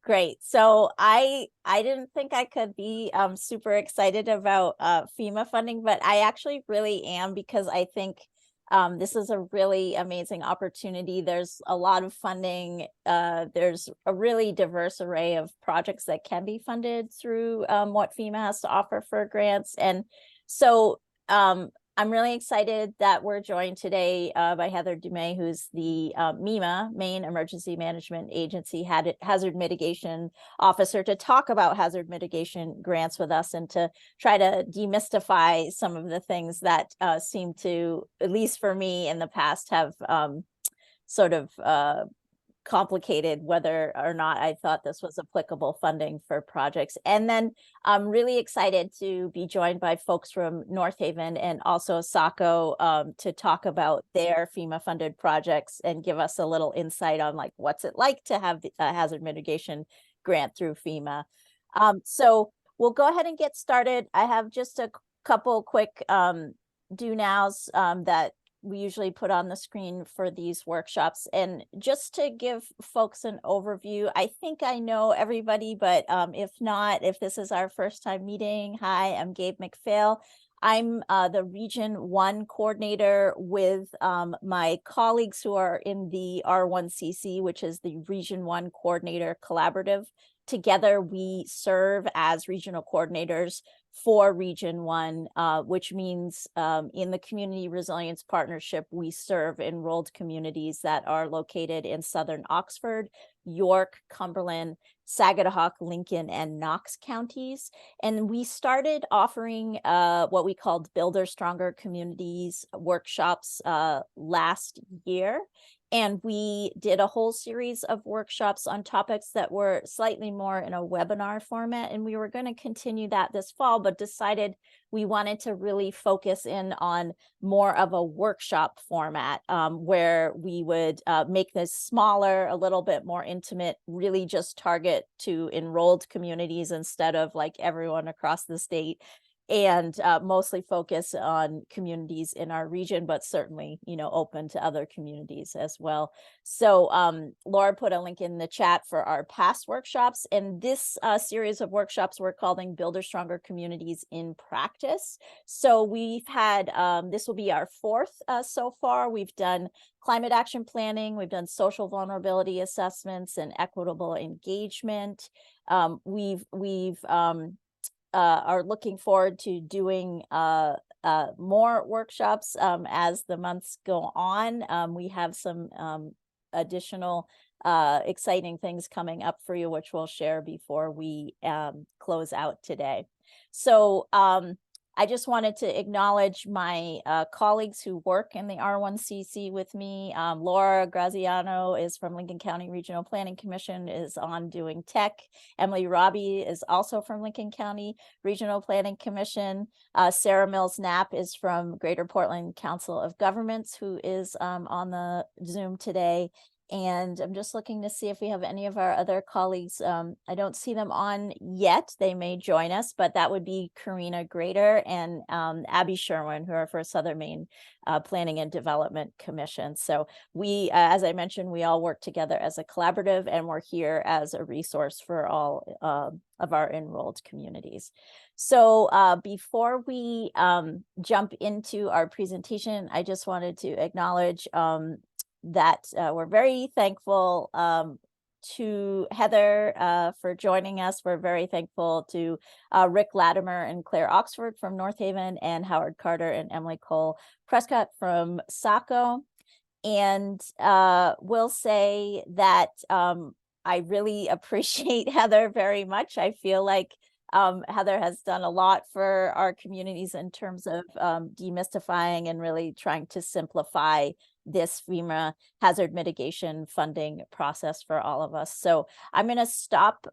Great. So I didn't think I could be super excited about FEMA funding, but I actually really am because I think this is a really amazing opportunity. There's a lot of funding. There's a really diverse array of projects that can be funded through what FEMA has to offer for grants. And so I'm really excited that we're joined today by Heather Dumais, who's the MEMA, Maine Emergency Management Agency Hazard Mitigation Officer, to talk about hazard mitigation grants with us and to try to demystify some of the things that seem to, at least for me in the past, have sort of complicated whether or not I thought this was applicable funding for projects. And then I'm really excited to be joined by folks from North Haven and also Saco to talk about their FEMA funded projects and give us a little insight on like what's it like to have a hazard mitigation grant through FEMA. So we'll go ahead and get started. I have just a couple quick do nows that we usually put on the screen for these workshops. And just to give folks an overview, I think I know everybody, but if not, if this is our first time meeting, hi, I'm Gabe McPhail. I'm the Region 1 coordinator with my colleagues who are in the R1CC, which is the Region 1 Coordinator Collaborative. Together, we serve as regional coordinators for Region 1, which means in the Community Resilience Partnership, we serve enrolled communities that are located in Southern Oxford, York, Cumberland, Sagadahoc, Lincoln, and Knox counties. And we started offering what we called Builder Stronger Communities workshops last year. And we did a whole series of workshops on topics that were slightly more in a webinar format. And we were going to continue that this fall, but decided we wanted to really focus in on more of a workshop format where we would make this smaller, a little bit more intimate, really just target to enrolled communities instead of like everyone across the state, and mostly focus on communities in our region, but certainly, you know, open to other communities as well. So Laura put a link in the chat for our past workshops, and this series of workshops we're calling Builder Stronger Communities in Practice. So we've had, this will be our fourth so far. We've done climate action planning, we've done social vulnerability assessments and equitable engagement. We've are looking forward to doing more workshops as the months go on. We have some additional exciting things coming up for you, which we'll share before we close out today. So I just wanted to acknowledge my colleagues who work in the R1CC with me. Laura Graziano is from Lincoln County Regional Planning Commission, is on doing tech. Emily Robbie is also from Lincoln County Regional Planning Commission. Sarah Mills Knapp is from Greater Portland Council of Governments, who is on the Zoom today. And I'm just looking to see if we have any of our other colleagues. I don't see them on yet. They may join us, but that would be Karina Grader and Abby Sherwin, who are for Southern Maine Planning and Development Commission. So we, as I mentioned, we all work together as a collaborative, and we're here as a resource for all of our enrolled communities. So before we jump into our presentation, I just wanted to acknowledge that we're very thankful to Heather for joining us. We're very thankful to Rick Latimer and Claire Oxford from North Haven, and Howard Carter and Emily Cole Prescott from Saco. And we'll say that I really appreciate Heather very much. I feel like Heather has done a lot for our communities in terms of demystifying and really trying to simplify this FEMA hazard mitigation funding process for all of us. So I'm going to stop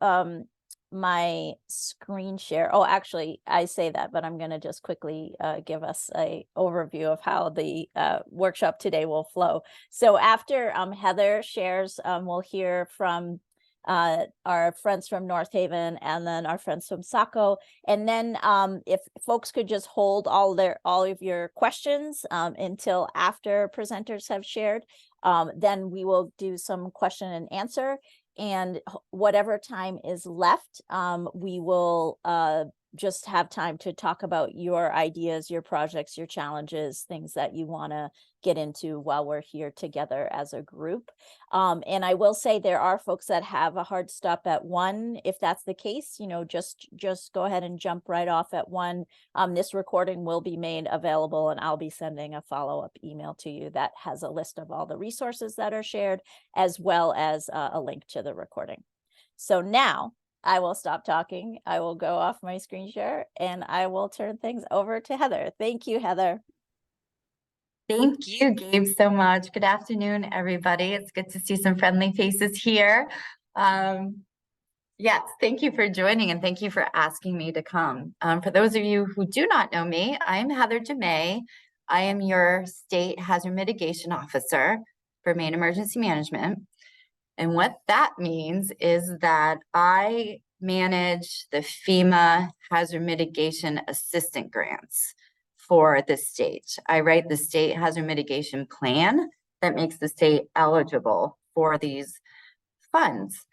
my screen share. Oh, actually, I say that, but I'm going to just quickly give us an overview of how the workshop today will flow. So after Heather shares, we'll hear from our friends from North Haven and then our friends from Saco. And then if folks could just hold all of your questions until after presenters have shared, then we will do some question and answer. and whatever time is left, we will just have time to talk about your ideas, your projects, your challenges, things that you want to get into while we're here together as a group. And I will say there are folks that have a hard stop at 1. If that's the case, just go ahead and jump right off at 1. This recording will be made available, and I'll be sending a follow-up email to you that has a list of all the resources that are shared, as well as a link to the recording. So now I will stop talking. I will go off my screen share, and I will turn things over to Heather. Thank you, Heather. Thank you, Gabe, so much. Good afternoon, everybody. It's good to see some friendly faces here. Yes, thank you for joining, and thank you for asking me to come. For those of you who do not know me, I'm Heather Dumais. I am your State Hazard Mitigation Officer for Maine Emergency Management. And what that means is that I manage the FEMA Hazard Mitigation Assistant Grants for the state. I write the state hazard mitigation plan that makes the state eligible for these funds.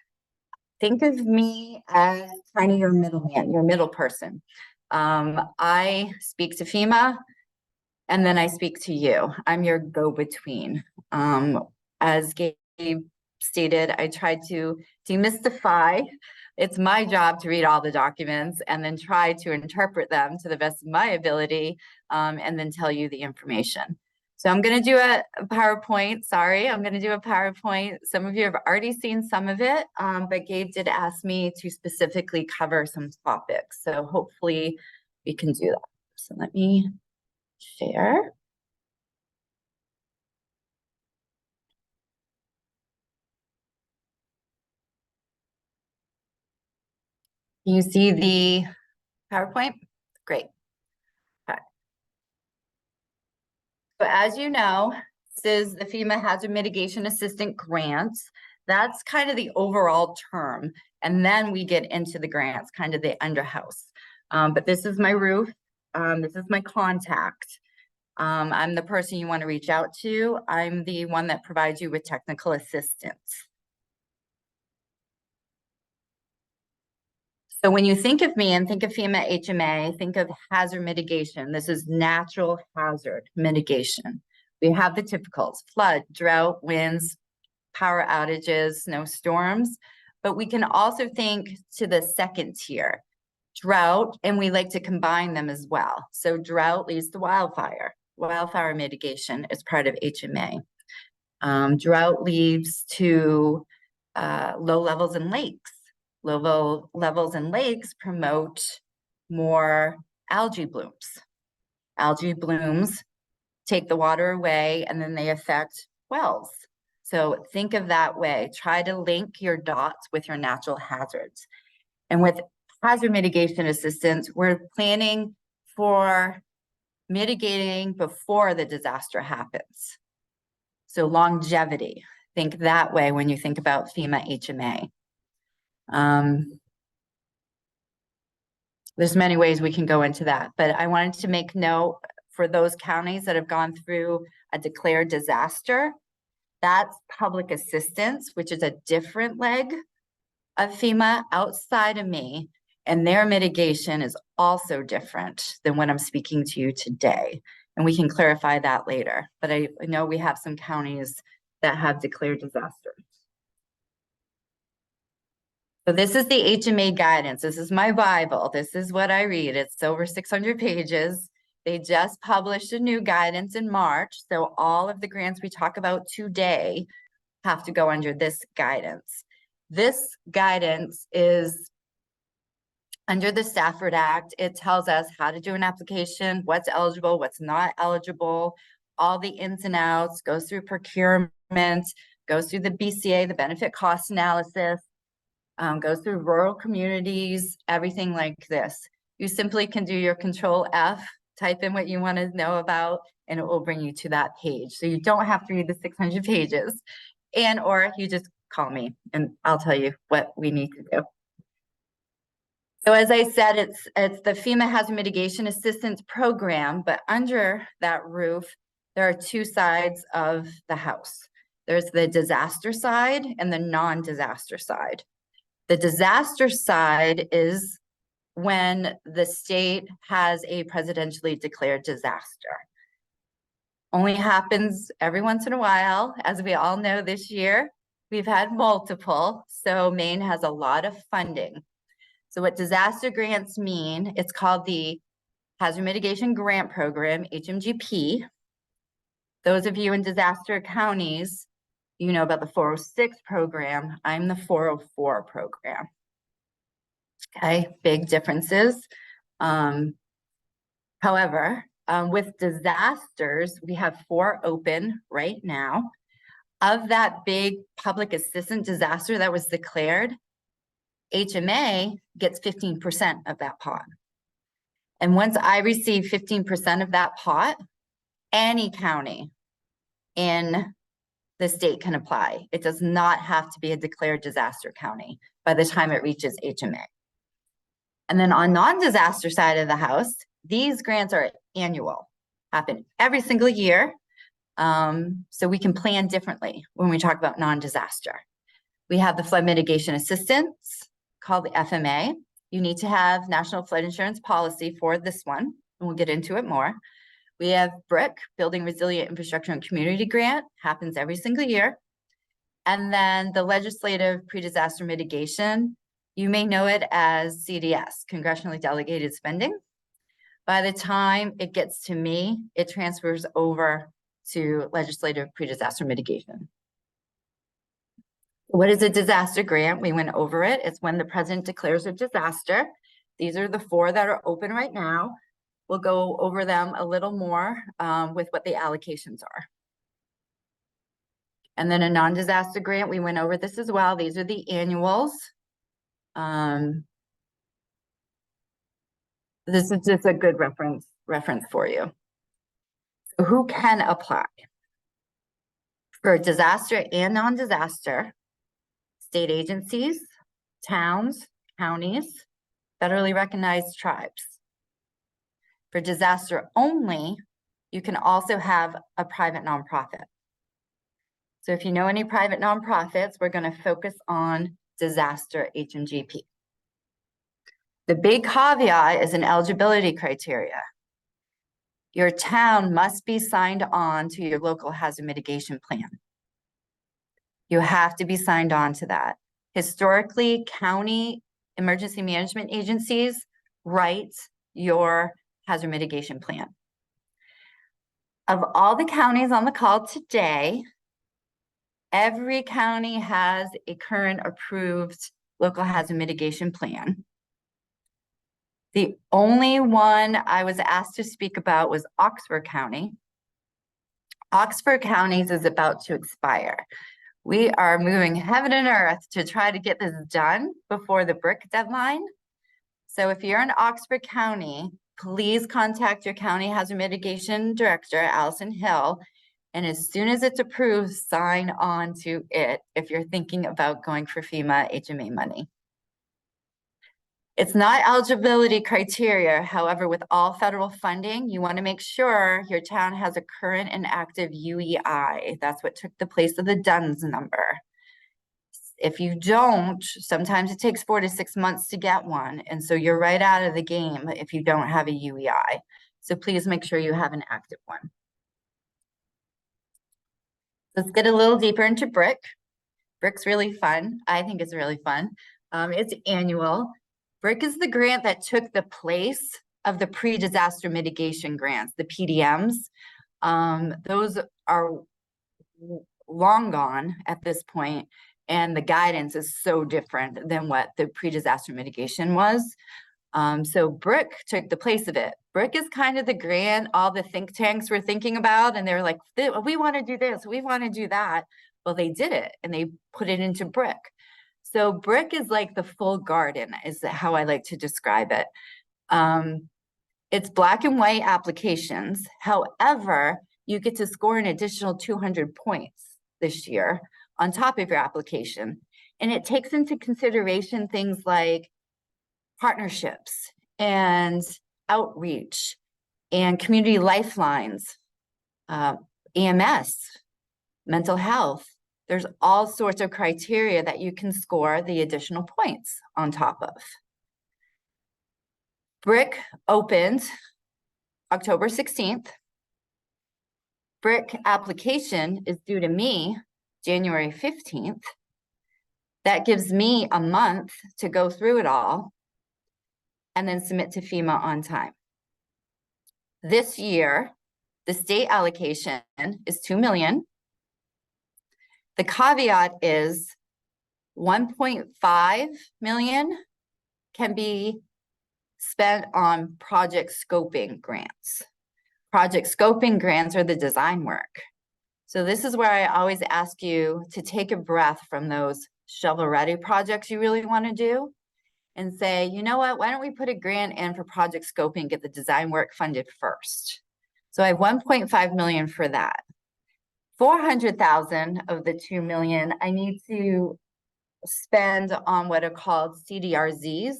Think of me as kind of your middleman, your middle person. I speak to FEMA, and then I speak to you. I'm your go-between. As Gabe stated, I tried to demystify. It's my job to read all the documents and then try to interpret them to the best of my ability, and then tell you the information. So I'm going to do a PowerPoint. Sorry, I'm going to do a PowerPoint. Some of you have already seen some of it, but Gabe did ask me to specifically cover some topics. So hopefully we can do that. So let me share. Can you see the PowerPoint? Great. Okay. So as you know, this is the FEMA Hazard Mitigation Assistant Grants. That's kind of the overall term. And then we get into the grants, kind of the underhouse. But this is my roof. This is my contact. I'm the person you want to reach out to. I'm the one that provides you with technical assistance. So when you think of me and think of FEMA HMA, think of hazard mitigation. This is natural hazard mitigation. We have the typicals: flood, drought, winds, power outages, snowstorms, but we can also think to the second tier, drought, and we like to combine them as well. So drought leads to wildfire. Wildfire mitigation is part of HMA. Drought leads to low levels in lakes. Low levels in lakes promote more algae blooms. Algae blooms take the water away, and then they affect wells. So think of that way. Try to link your dots with your natural hazards. And with hazard mitigation assistance, we're planning for mitigating before the disaster happens. So longevity, think that way when you think about FEMA HMA. There's many ways we can go into that, but I wanted to make note for those counties that have gone through a declared disaster. That's public assistance, which is a different leg of FEMA outside of me, and their mitigation is also different than what I'm speaking to you today. And we can clarify that later, but I know we have some counties that have declared disaster. So this is the HMA guidance. This is my Bible. This is what I read. It's over 600 pages. They just published a new guidance in March. So all of the grants we talk about today have to go under this guidance. This guidance is under the Stafford Act. It tells us how to do an application, what's eligible, what's not eligible, all the ins and outs, goes through procurement, goes through the BCA, the benefit cost analysis, goes through rural communities, everything like this. You simply can do your Control F, type in what you want to know about, and it will bring you to that page. So you don't have to read the 600 pages, or you just call me and I'll tell you what we need to do. So as I said, it's the FEMA Hazard Mitigation Assistance Program, but under that roof, there are two sides of the house. There's the disaster side and the non-disaster side. The disaster side is when the state has a presidentially declared disaster. Only happens every once in a while. As we all know, this year, we've had multiple. So Maine has a lot of funding. So what disaster grants mean, it's called the Hazard Mitigation Grant Program, HMGP. Those of you in disaster counties, you know about the 406 program. I'm the 404 program. Okay, big differences. However, with disasters, we have 4 open right now. Of that big public assistance disaster that was declared, HMA gets 15% of that pot. And once I receive 15% of that pot, any county in the state can apply. It does not have to be a declared disaster county by the time it reaches HMA. And then on non-disaster side of the house, these grants are annual, happen every single year. So we can plan differently when we talk about non-disaster. We have the flood mitigation assistance called the FMA. You need to have national flood insurance policy for this one, and we'll get into it more. We have BRIC, Building Resilient Infrastructure and Community Grant, happens every single year. And then the legislative pre-disaster mitigation, you may know it as CDS, Congressionally Delegated Spending. By the time it gets to me, it transfers over to legislative pre-disaster mitigation. What is a disaster grant? We went over it. It's when the president declares a disaster. These are the 4 that are open right now. We'll go over them a little more with what the allocations are. And then a non-disaster grant, we went over this as well. These are the annuals. This is just a good reference for you. So who can apply? For disaster and non-disaster, state agencies, towns, counties, federally recognized tribes. For disaster only, you can also have a private nonprofit. So if you know any private nonprofits, we're going to focus on disaster HMGP. The big caveat is an eligibility criteria. Your town must be signed on to your local hazard mitigation plan. You have to be signed on to that. Historically, county emergency management agencies write your hazard mitigation plan. Of all the counties on the call today, every county has a current approved local hazard mitigation plan. The only one I was asked to speak about was Oxford County. Oxford County's is about to expire. We are moving heaven and earth to try to get this done before the BRIC deadline. So if you're in Oxford County, please contact your county hazard mitigation director, Allison Hill, and as soon as it's approved, sign on to it if you're thinking about going for FEMA HMA money. It's not eligibility criteria. However, with all federal funding, you want to make sure your town has a current and active UEI. That's what took the place of the DUNS number. If you don't, sometimes it takes 4 to 6 months to get one. And so you're right out of the game if you don't have a UEI. So please make sure you have an active one. Let's get a little deeper into BRIC. BRIC's really fun. I think it's really fun. It's annual. BRIC is the grant that took the place of the pre-disaster mitigation grants, the PDMs. Those are long gone at this point, and the guidance is so different than what the pre-disaster mitigation was. So BRIC took the place of it. BRIC is kind of the grant all the think tanks were thinking about, and they were like, we want to do this, we want to do that. Well, they did it, and they put it into BRIC. So BRIC is like the full garden, is how I like to describe it. It's black and white applications. However, you get to score an additional 200 points this year on top of your application. And it takes into consideration things like partnerships and outreach and community lifelines, EMS, mental health. There's all sorts of criteria that you can score the additional points on top of. BRIC opened October 16th. BRIC application is due to me January 15th. That gives me a month to go through it all and then submit to FEMA on time. This year, the state allocation is $2 million. The caveat is 1.5 million can be spent on project scoping grants. Project scoping grants are the design work. So this is where I always ask you to take a breath from those shovel-ready projects you really want to do and say, you know what, why don't we put a grant in for project scoping, get the design work funded first. So I have 1.5 million for that. 400,000 of the 2 million I need to spend on what are called CDRZs,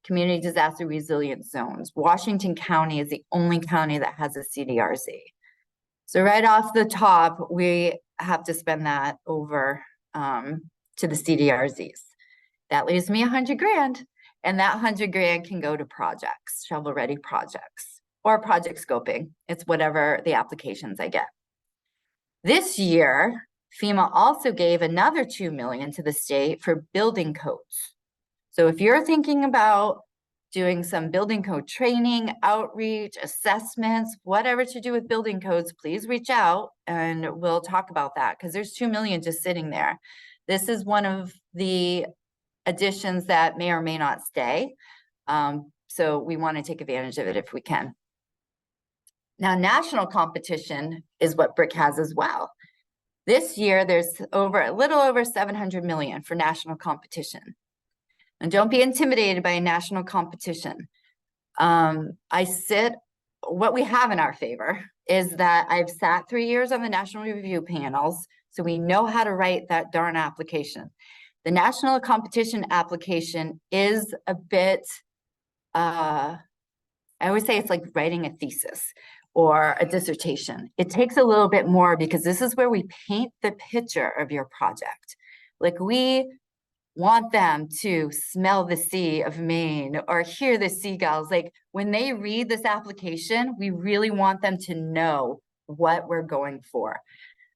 Community Disaster Resilience Zones. Washington County is the only county that has a CDRZ. So right off the top, we have to spend that over to the CDRZs. That leaves me 100 grand, and that 100 grand can go to projects, shovel-ready projects, or project scoping. It's whatever the applications I get. This year, FEMA also gave another 2 million to the state for building codes. So if you're thinking about doing some building code training, outreach, assessments, whatever to do with building codes, please reach out and we'll talk about that, because there's 2 million just sitting there. This is one of the additions that may or may not stay. So we want to take advantage of it if we can. Now, national competition is what BRIC has as well. This year, there's a little over 700 million for national competition. And don't be intimidated by a national competition. What we have in our favor is that I've sat 3 years on the national review panels, so we know how to write that darn application. The national competition application is a bit, I always say it's like writing a thesis or a dissertation. It takes a little bit more because this is where we paint the picture of your project. Like, we want them to smell the sea of Maine or hear the seagulls. Like, when they read this application, we really want them to know what we're going for.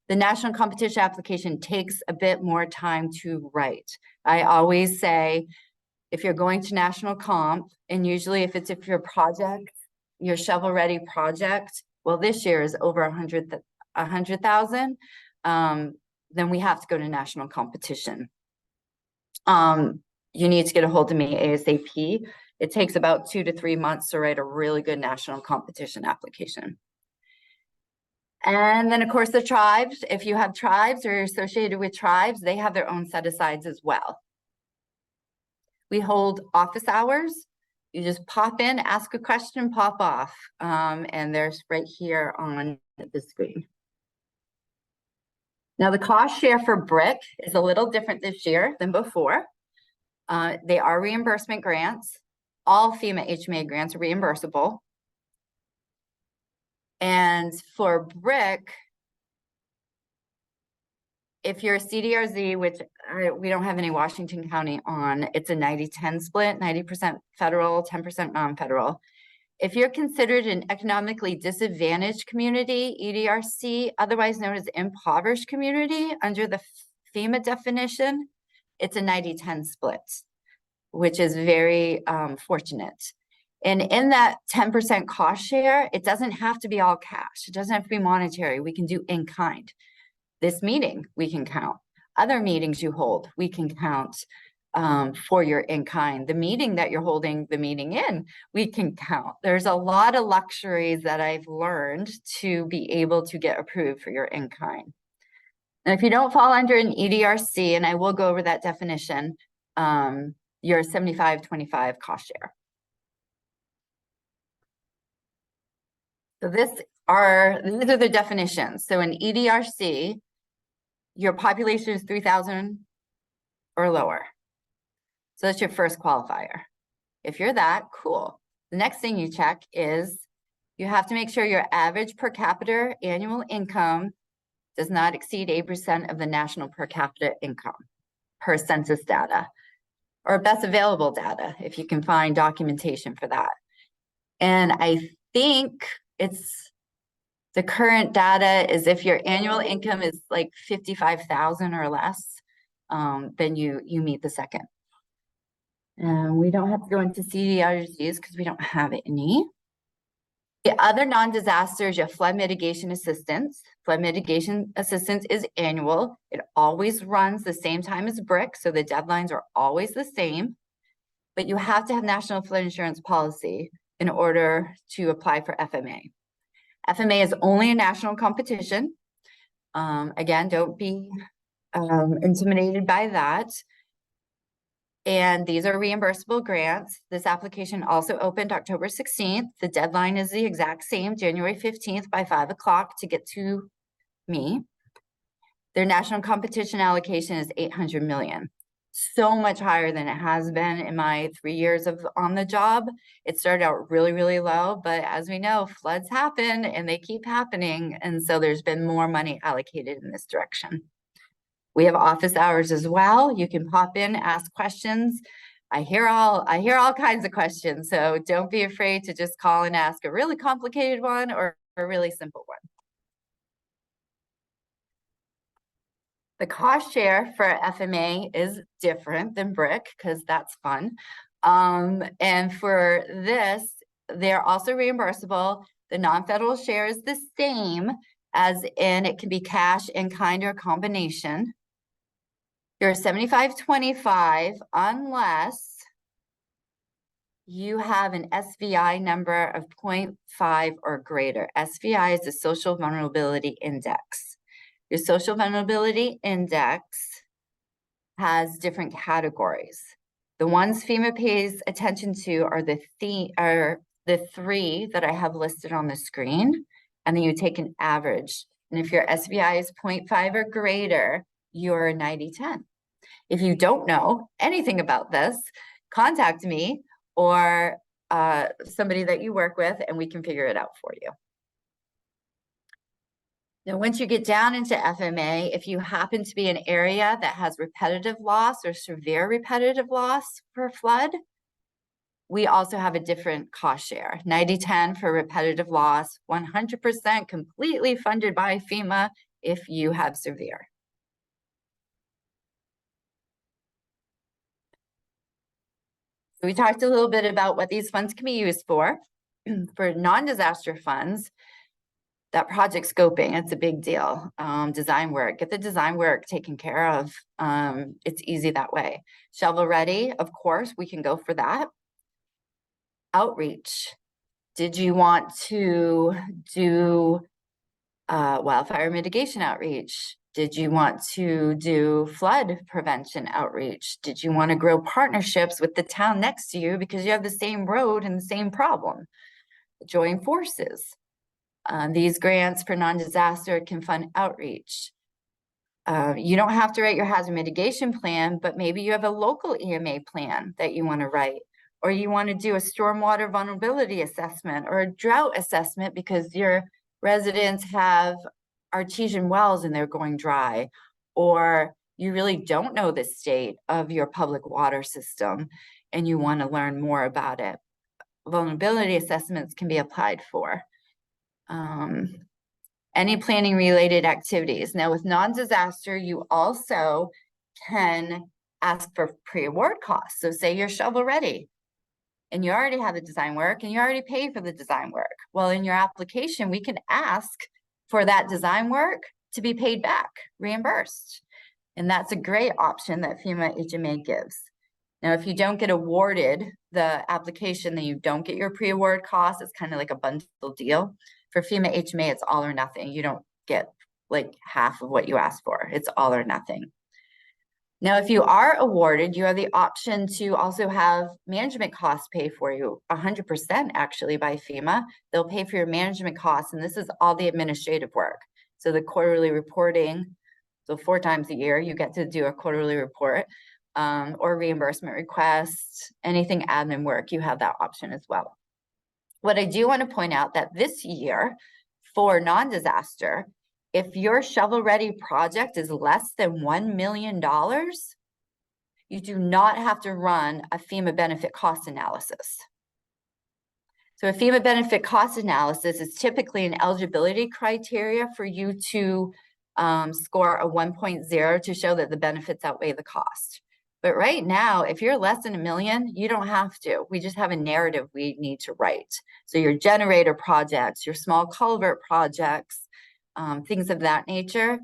The national competition application takes a bit more time to write. I always say, if you're going to national comp, and usually if your project, your shovel-ready project, well, this year is over 100,000, then we have to go to national competition. You need to get a hold of me ASAP. It takes about 2 to 3 months to write a really good national competition application. And then, of course, the tribes. If you have tribes or you're associated with tribes, they have their own set-asides as well. We hold office hours. You just pop in, ask a question, pop off, and there's right here on the screen. Now, the cost share for BRIC is a little different this year than before. They are reimbursement grants. All FEMA HMA grants are reimbursable. And for BRIC, if you're a CDRZ, which we don't have any Washington County on, it's a 90-10 split, 90% federal, 10% non-federal. If you're considered an economically disadvantaged community, EDRC, otherwise known as impoverished community, under the FEMA definition, it's a 90-10 split, which is very fortunate. And in that 10% cost share, it doesn't have to be all cash. It doesn't have to be monetary. We can do in kind. This meeting, we can count. Other meetings you hold, we can count for your in kind. The meeting that you're holding the meeting in, we can count. There's a lot of luxuries that I've learned to be able to get approved for your in kind. And if you don't fall under an EDRC, and I will go over that definition, you're 75-25 cost share. So these are the definitions. So in EDRC, your population is 3,000 or lower. So that's your first qualifier. If you're that, cool. The next thing you check is you have to make sure your average per capita annual income does not exceed 8% of the national per capita income per census data, or best available data, if you can find documentation for that. And I think it's the current data is if your annual income is like 55,000 or less, then you meet the second. And we don't have to go into CDRGs because we don't have any. The other non-disasters, you have flood mitigation assistance. Flood mitigation assistance is annual. It always runs the same time as BRIC, so the deadlines are always the same. But you have to have national flood insurance policy in order to apply for FMA. FMA is only a national competition. Again, don't be intimidated by that. And these are reimbursable grants. This application also opened October 16th. The deadline is the exact same, January 15th by 5 o'clock to get to me. Their national competition allocation is 800 million. So much higher than it has been in my 3 years on the job. It started out really, really low, but as we know, floods happen and they keep happening. And so there's been more money allocated in this direction. We have office hours as well. You can pop in, ask questions. I hear all kinds of questions, so don't be afraid to just call and ask a really complicated one or a really simple one. The cost share for FMA is different than BRIC because that's fun. And for this, they're also reimbursable. The non-federal share is the same, as in it can be cash, in kind, or combination. You're 75-25 unless you have an SVI number of 0.5 or greater. SVI is the Social Vulnerability Index. Your Social Vulnerability Index has different categories. The ones FEMA pays attention to are the three that I have listed on the screen, and then you take an average. And if your SVI is 0.5 or greater, you're 90-10. If you don't know anything about this, contact me or somebody that you work with, and we can figure it out for you. Now, once you get down into FMA, if you happen to be an area that has repetitive loss or severe repetitive loss for flood, we also have a different cost share. 90-10 for repetitive loss, 100% completely funded by FEMA if you have severe. We talked a little bit about what these funds can be used for. For non-disaster funds, that project scoping, it's a big deal. Design work, get the design work taken care of. It's easy that way. Shovel ready, of course, we can go for that. Outreach. Did you want to do wildfire mitigation outreach? Did you want to do flood prevention outreach? Did you want to grow partnerships with the town next to you because you have the same road and the same problem? Join forces. These grants for non-disaster can fund outreach. You don't have to write your hazard mitigation plan, but maybe you have a local EMA plan that you want to write, or you want to do a stormwater vulnerability assessment or a drought assessment because your residents have artesian wells and they're going dry, or you really don't know the state of your public water system and you want to learn more about it. Vulnerability assessments can be applied for. Any planning related activities. Now with non-disaster, you also can ask for pre-award costs. So say you're shovel ready and you already have the design work and you already paid for the design work. Well, in your application, we can ask for that design work to be paid back, reimbursed. And that's a great option that FEMA HMA gives. Now, if you don't get awarded the application, then you don't get your pre-award costs. It's kind of like a bundle deal. For FEMA HMA, it's all or nothing. You don't get like half of what you asked for. It's all or nothing. Now, if you are awarded, you have the option to also have management costs paid for you, 100% actually by FEMA. They'll pay for your management costs, and this is all the administrative work. So the quarterly reporting, so 4 times a year, you get to do a quarterly report or reimbursement requests, anything admin work, you have that option as well. What I do want to point out that this year for non-disaster, if your shovel-ready project is less than $1 million, you do not have to run a FEMA benefit cost analysis. So a FEMA benefit cost analysis is typically an eligibility criteria for you to score a 1.0 to show that the benefits outweigh the cost. But right now, if you're less than $1 million, you don't have to. We just have a narrative we need to write. So your generator projects, your small culvert projects, things of that nature,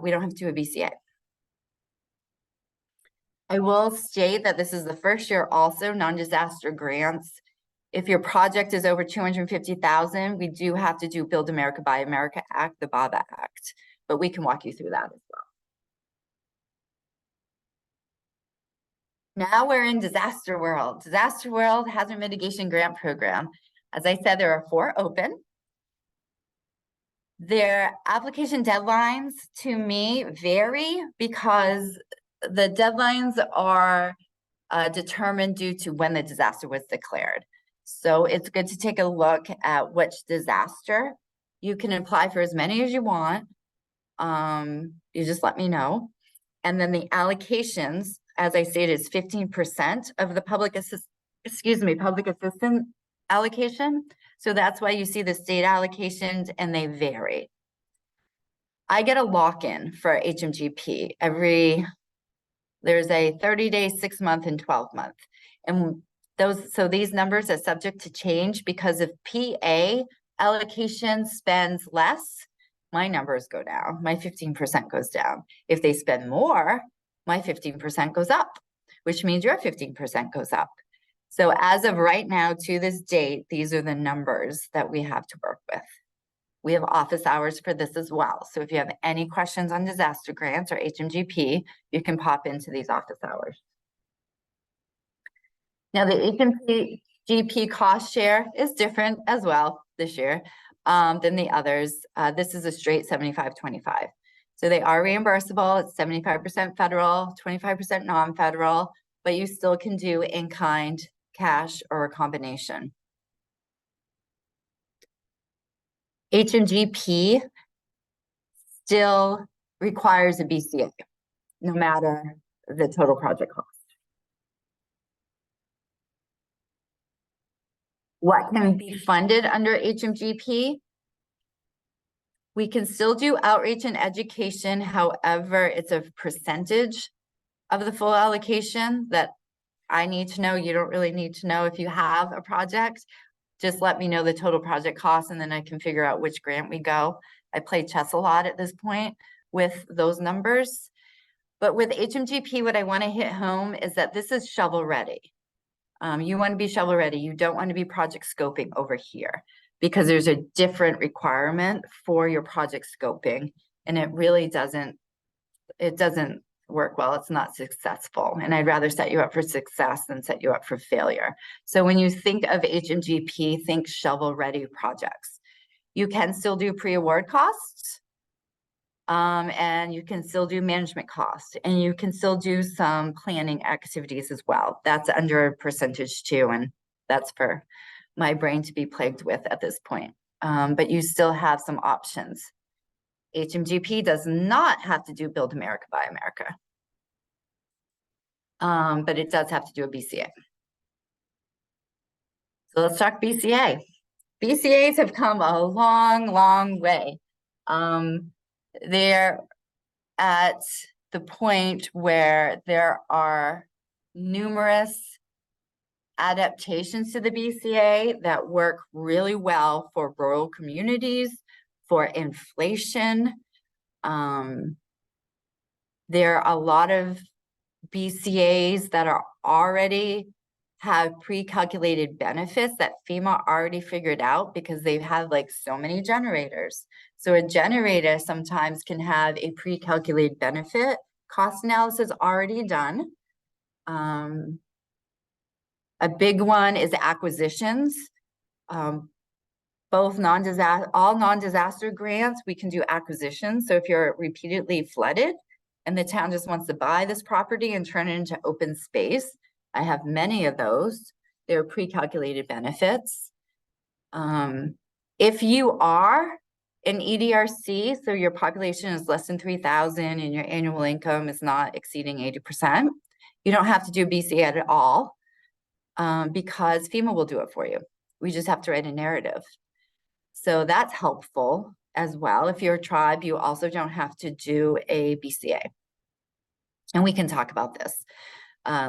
we don't have to do a BCA. I will state that this is the first year also non-disaster grants. If your project is over 250,000, we do have to do Build America, Buy America Act, the BABA Act, but we can walk you through that as well. Now we're in disaster world. Disaster world hazard mitigation grant program. As I said, there are 4 open. Their application deadlines to me vary because the deadlines are determined due to when the disaster was declared. So it's good to take a look at which disaster. You can apply for as many as you want. You just let me know. And then the allocations, as I stated, is 15% of the public assistance allocation. So that's why you see the state allocations and they vary. I get a lock-in for HMGP there's a 30-day, 6-month, and 12-month. And so these numbers are subject to change because if PA allocation spends less, my numbers go down, my 15% goes down. If they spend more, my 15% goes up, which means your 15% goes up. So as of right now, to this date, these are the numbers that we have to work with. We have office hours for this as well. So if you have any questions on disaster grants or HMGP, you can pop into these office hours. Now the HMGP cost share is different as well this year than the others. This is a straight 75-25. So they are reimbursable. It's 75% federal, 25% non-federal, but you still can do in-kind, cash, or a combination. HMGP still requires a BCA, no matter the total project cost. What can be funded under HMGP? We can still do outreach and education. However, it's a percentage of the full allocation that I need to know. You don't really need to know. If you have a project, just let me know the total project cost and then I can figure out which grant we go. I play chess a lot at this point with those numbers. But with HMGP, what I want to hit home is that this is shovel ready. You want to be shovel ready. You don't want to be project scoping over here because there's a different requirement for your project scoping and it really doesn't work well. It's not successful. And I'd rather set you up for success than set you up for failure. So when you think of HMGP, think shovel ready projects. You can still do pre-award costs. And you can still do management costs and you can still do some planning activities as well. That's under a percentage too. And that's for my brain to be plagued with at this point. But you still have some options. HMGP does not have to do Build America, Buy America. But it does have to do a BCA. So let's talk BCA. BCAs have come a long, long way. They're at the point where there are numerous adaptations to the BCA that work really well for rural communities, for inflation. There are a lot of BCAs that are already have pre-calculated benefits that FEMA already figured out because they've had like so many generators. So a generator sometimes can have a pre-calculated benefit cost analysis already done. A big one is acquisitions. All non-disaster grants, we can do acquisitions. So if you're repeatedly flooded and the town just wants to buy this property and turn it into open space, I have many of those. They're pre-calculated benefits. If in EDRC, so your population is less than 3,000 and your annual income is not exceeding 80%, you don't have to do BCA at all because FEMA will do it for you. We just have to write a narrative. So that's helpful as well. If you're a tribe, you also don't have to do a BCA. And we can talk about this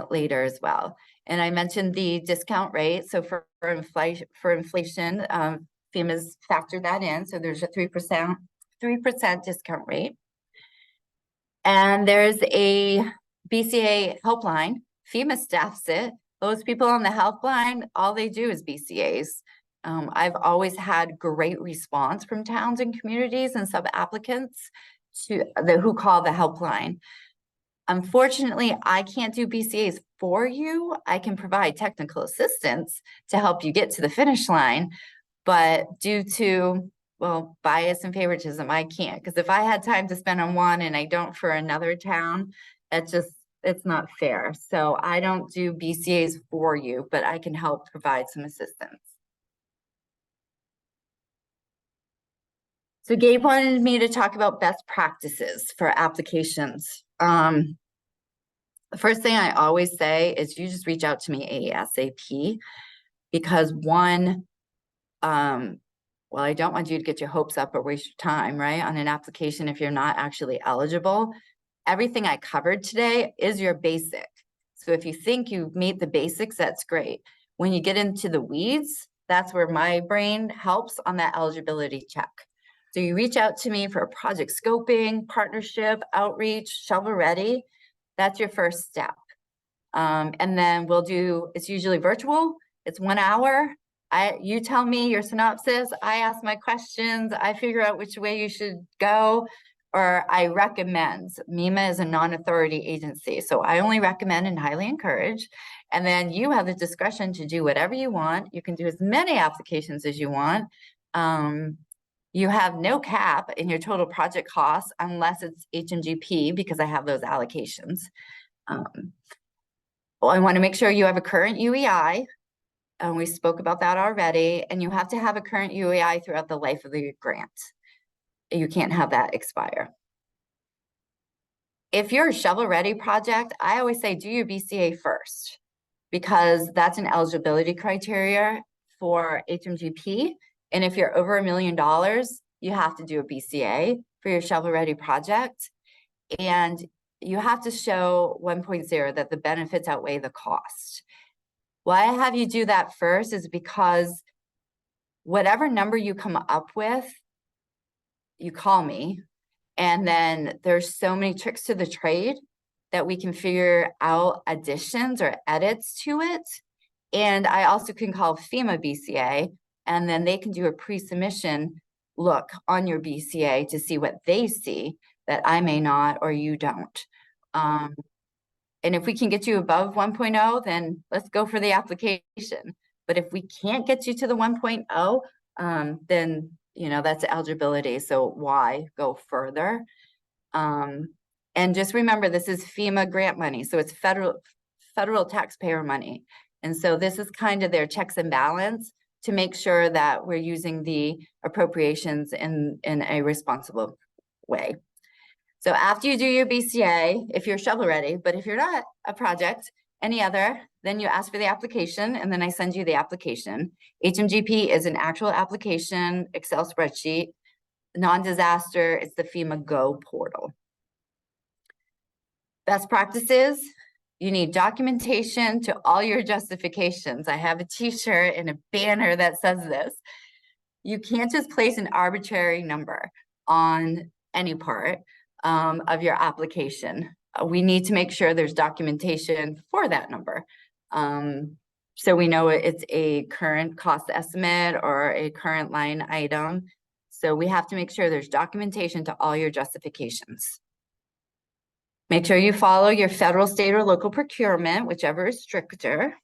later as well. And I mentioned the discount rate. So for inflation, FEMA's factored that in. So there's a 3% discount rate. And there's a BCA helpline. FEMA staffs it. Those people on the helpline, all they do is BCAs. I've always had great response from towns and communities and sub-applicants who call the helpline. Unfortunately, I can't do BCAs for you. I can provide technical assistance to help you get to the finish line, but due to, well, bias and favoritism, I can't. Because if I had time to spend on one and I don't for another town, it's not fair. So I don't do BCAs for you, but I can help provide some assistance. So Gabe wanted me to talk about best practices for applications. The first thing I always say is you just reach out to me ASAP, because one, well, I don't want you to get your hopes up or waste your time, right, on an application if you're not actually eligible. Everything I covered today is your basic. So if you think you've made the basics, that's great. When you get into the weeds, that's where my brain helps on that eligibility check. So you reach out to me for a project scoping, partnership, outreach, shovel ready. That's your first step. And then we'll do, it's usually virtual. It's 1 hour. You tell me your synopsis. I ask my questions. I figure out which way you should go, or I recommend. MEMA is a non-authority agency, so I only recommend and highly encourage. And then you have the discretion to do whatever you want. You can do as many applications as you want. You have no cap in your total project costs unless it's HMGP, because I have those allocations. Well, I want to make sure you have a current UEI. And we spoke about that already. And you have to have a current UEI throughout the life of the grant. You can't have that expire. If you're a shovel-ready project, I always say do your BCA first, because that's an eligibility criteria for HMGP. And if you're over $1 million, you have to do a BCA for your shovel-ready project. And you have to show 1.0 that the benefits outweigh the cost. Why I have you do that first is because whatever number you come up with, you call me. And then there's so many tricks to the trade that we can figure out additions or edits to it. And I also can call FEMA BCA, and then they can do a pre-submission look on your BCA to see what they see that I may not or you don't. And if we can get you above 1.0, then let's go for the application. But if we can't get you to the 1.0, then that's eligibility. So why go further? And just remember, this is FEMA grant money, so it's federal taxpayer money. And so this is kind of their checks and balance to make sure that we're using the appropriations in a responsible way. So after you do your BCA, if you're shovel ready, but if you're not a project, any other, then you ask for the application, and then I send you the application. HMGP is an actual application, Excel spreadsheet. Non-disaster, it's the FEMA Go portal. Best practices, you need documentation to all your justifications. I have a t-shirt and a banner that says this. You can't just place an arbitrary number on any part of your application. We need to make sure there's documentation for that number. So we know it's a current cost estimate or a current line item. So we have to make sure there's documentation to all your justifications. Make sure you follow your federal, state, or local procurement, whichever is stricter.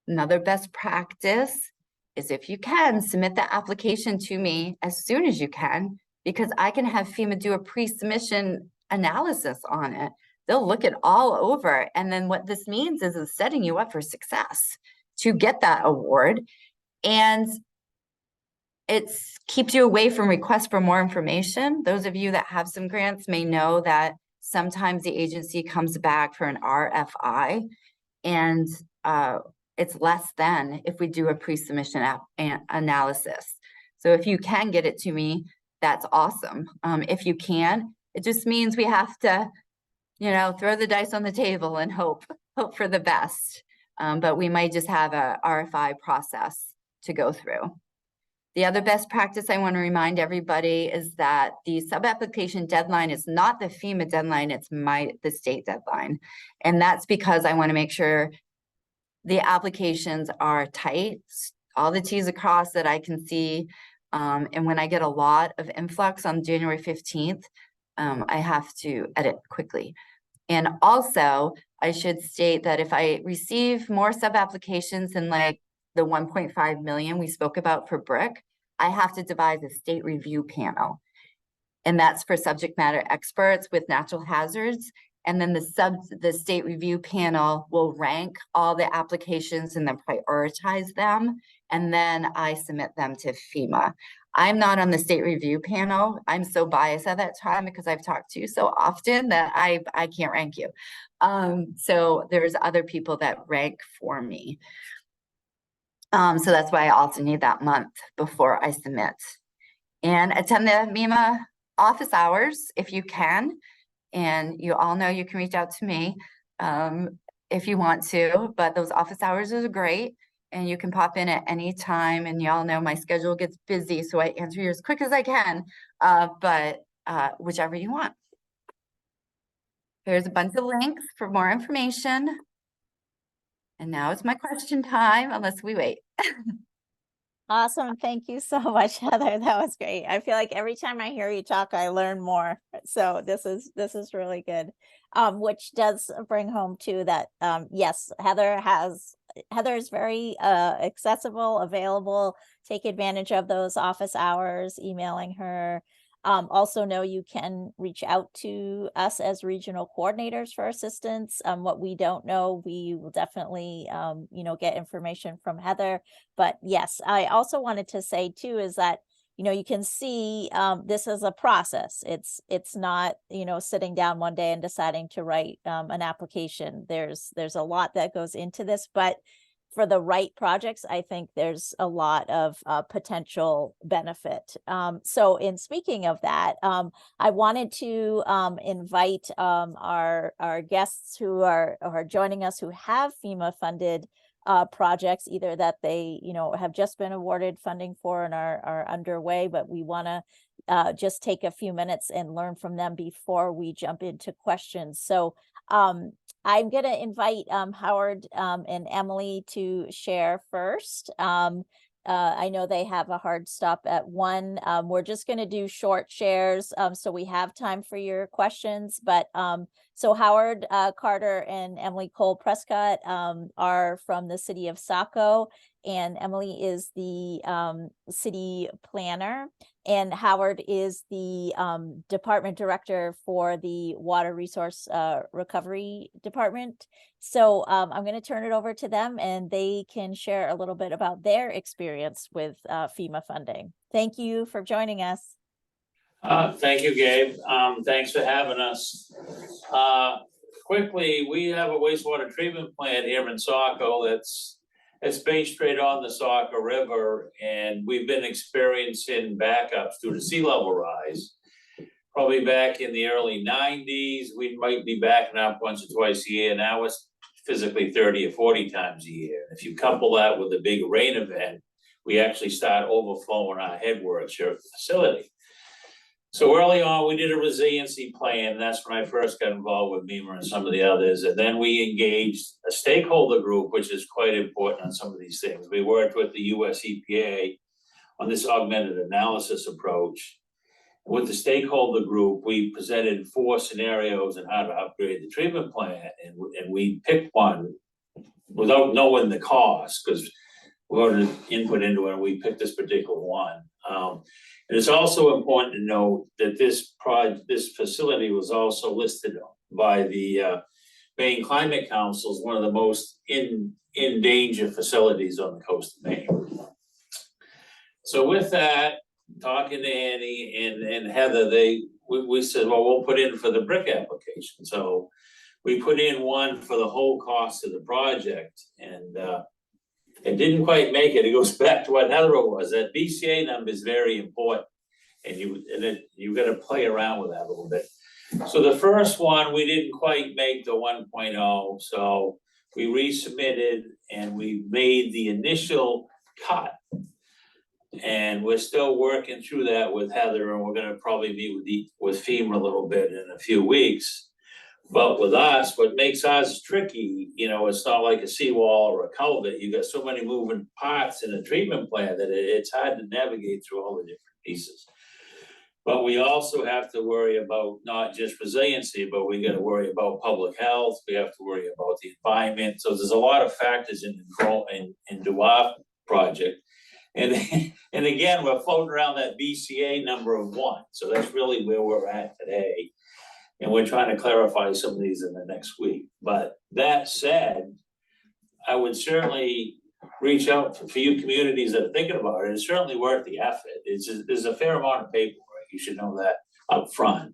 Another best practice is, if you can, submit the application to me as soon as you can, because I can have FEMA do a pre-submission analysis on it. They'll look it all over. And then what this means is it's setting you up for success to get that award. And it keeps you away from requests for more information. Those of you that have some grants may know that sometimes the agency comes back for an RFI, and it's less than if we do a pre-submission analysis. So if you can get it to me, that's awesome. If you can, it just means we have to, throw the dice on the table and hope for the best. But we might just have a RFI process to go through. The other best practice I want to remind everybody is that the sub-application deadline is not the FEMA deadline, it's the state deadline. And that's because I want to make sure the applications are tight, all the T's across that I can see. And when I get a lot of influx on January 15th, I have to edit quickly. And also, I should state that if I receive more sub-applications than like the 1.5 million we spoke about for BRIC, I have to devise a state review panel. And that's for subject matter experts with natural hazards. And then the state review panel will rank all the applications and then prioritize them. And then I submit them to FEMA. I'm not on the state review panel. I'm so biased at that time because I've talked to you so often that I can't rank you. So there's other people that rank for me. So that's why I also need that month before I submit. And attend the MEMA office hours if you can. And you all know you can reach out to me if you want to, but those office hours are great. And you can pop in at any time, and y'all know my schedule gets busy, so I answer you as quick as I can, but whichever you want. There's a bunch of links for more information. And now it's my question time, unless we wait. Awesome. Thank you so much, Heather. That was great. I feel like every time I hear you talk, I learn more. So this is really good. Which does bring home too that yes, Heather is very accessible, available. Take advantage of those office hours, emailing her. Also know you can reach out to us as regional coordinators for assistance. What we don't know, we will definitely, get information from Heather. But yes, I also wanted to say too, is that, you can see this is a process. It's not, sitting down one day and deciding to write an application. There's a lot that goes into this, but for the right projects, I think there's a lot of potential benefit. So in speaking of that, I wanted to invite our guests who are joining us who have FEMA funded projects, either that they have just been awarded funding for and are underway, but we want to just take a few minutes and learn from them before we jump into questions. So I'm going to invite Howard and Emily to share first. I know they have a hard stop at 1. We're just going to do short shares so we have time for your questions. But so Howard Carter and Emily Cole Prescott are from the city of Saco, and Emily is the city planner, and Howard is the department director for the Water Resource Recovery Department. So I'm going to turn it over to them, and they can share a little bit about their experience with FEMA funding. Thank you for joining us. Thank you, Gabe. Thanks for having us. Quickly, we have a wastewater treatment plant here in Saco it's based straight on the Saco River, and we've been experiencing backups due to sea level rise. Probably back in the early 90s, we might be backing up once or twice a year. Now it's physically 30 or 40 times a year. If you couple that with a big rain event, we actually start overflowing our headworks here at the facility. So early on, we did a resiliency plan. That's when I first got involved with MEMA and some of the others. And then we engaged a stakeholder group, which is quite important on some of these things. We worked with the US EPA on this augmented analysis approach. With the stakeholder group, we presented 4 scenarios on how to upgrade the treatment plant. And we picked one without knowing the cost, because we wanted input into it, and we picked this particular one. And it's also important to note that this facility was also listed by the Maine Climate Council as one of the most in danger facilities on the coast of Maine. So with that, talking to Annie and Heather, we said, well, we'll put in for the brick application. So we put in one for the whole cost of the project, and it didn't quite make it. It goes back to what Heather was. That BCA number is very important, and you got to play around with that a little bit. So the first one, we didn't quite make the 1.0, so we resubmitted and we made the initial cut. And we're still working through that with Heather, and we're gonna probably meet with FEMA a little bit in a few weeks. But with us, what makes us tricky, it's not like a seawall or a culvert. You got so many moving parts in a treatment plan that it's hard to navigate through all the different pieces. But we also have to worry about not just resiliency, but we gotta worry about public health. We have to worry about the environment. So there's a lot of factors into our project. And again, we're floating around that BCA number of 1. So that's really where we're at today. And we're trying to clarify some of these in the next week. But that said, I would certainly reach out for you communities that are thinking about it. It's certainly worth the effort. There's a fair amount of paperwork. You should know that up front.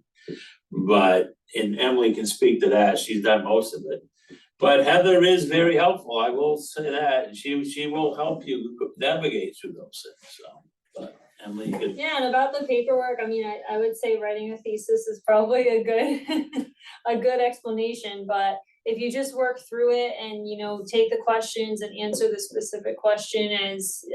But, and Emily can speak to that. She's done most of it. But Heather is very helpful, I will say that, and she will help you navigate through those things, so. But Emily, you could. Yeah, and about the paperwork, I mean, I would say writing a thesis is probably a good, a good explanation, but if you just work through it and, take the questions and answer the specific question as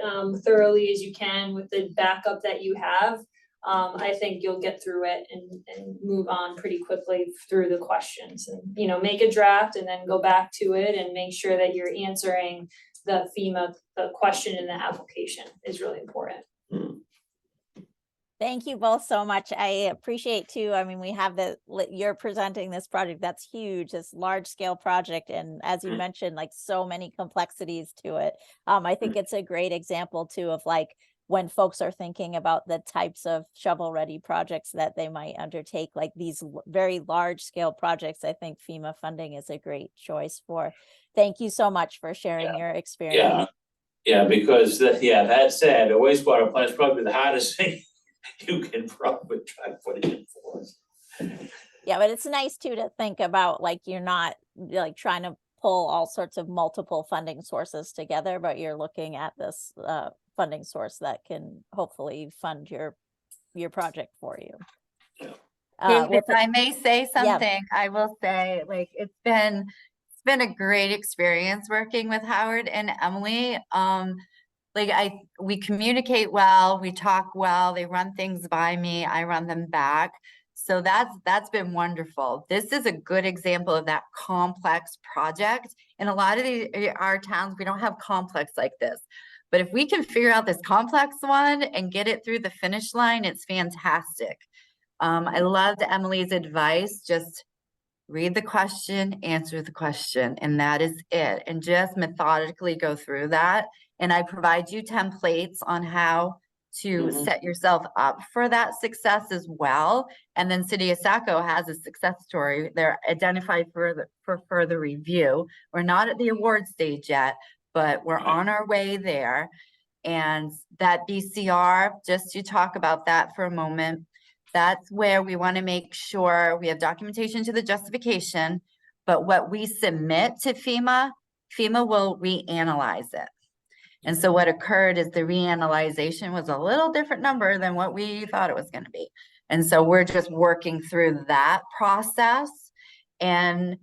thoroughly as you can with the backup that you have, I think you'll get through it and move on pretty quickly through the questions and, make a draft and then go back to it and make sure that you're answering the FEMA, the question in the application is really important. Thank you both so much. I appreciate too. I mean, we have you're presenting this project that's huge, this large scale project. And as you mentioned, like so many complexities to it. I think it's a great example too of like, when folks are thinking about the types of shovel-ready projects that they might undertake, like these very large-scale projects, I think FEMA funding is a great choice for. Thank you so much for sharing your experience. Yeah, because that said, a wastewater plant is probably the hardest thing you can probably try to put it in for. Yeah, but it's nice too to think about like you're not like trying to pull all sorts of multiple funding sources together, but you're looking at this funding source that can hopefully fund your project for you. If I may say something, I will say like it's been a great experience working with Howard and Emily. We communicate well, we talk well, they run things by me, I run them back. So that's been wonderful. This is a good example of that complex project. In a lot of our towns, we don't have complex like this. But if we can figure out this complex one and get it through the finish line, it's fantastic. I loved Emily's advice. Just read the question, answer the question, and that is it. And just methodically go through that. And I provide you templates on how to set yourself up for that success as well. And then City of Saco has a success story. They're identified for further review. We're not at the award stage yet, but we're on our way there. And that BCR, just to talk about that for a moment, that's where we want to make sure we have documentation to the justification, but what we submit to FEMA will reanalyze it. And so what occurred is the reanalyzation was a little different number than what we thought it was going to be. And so we're just working through that process, and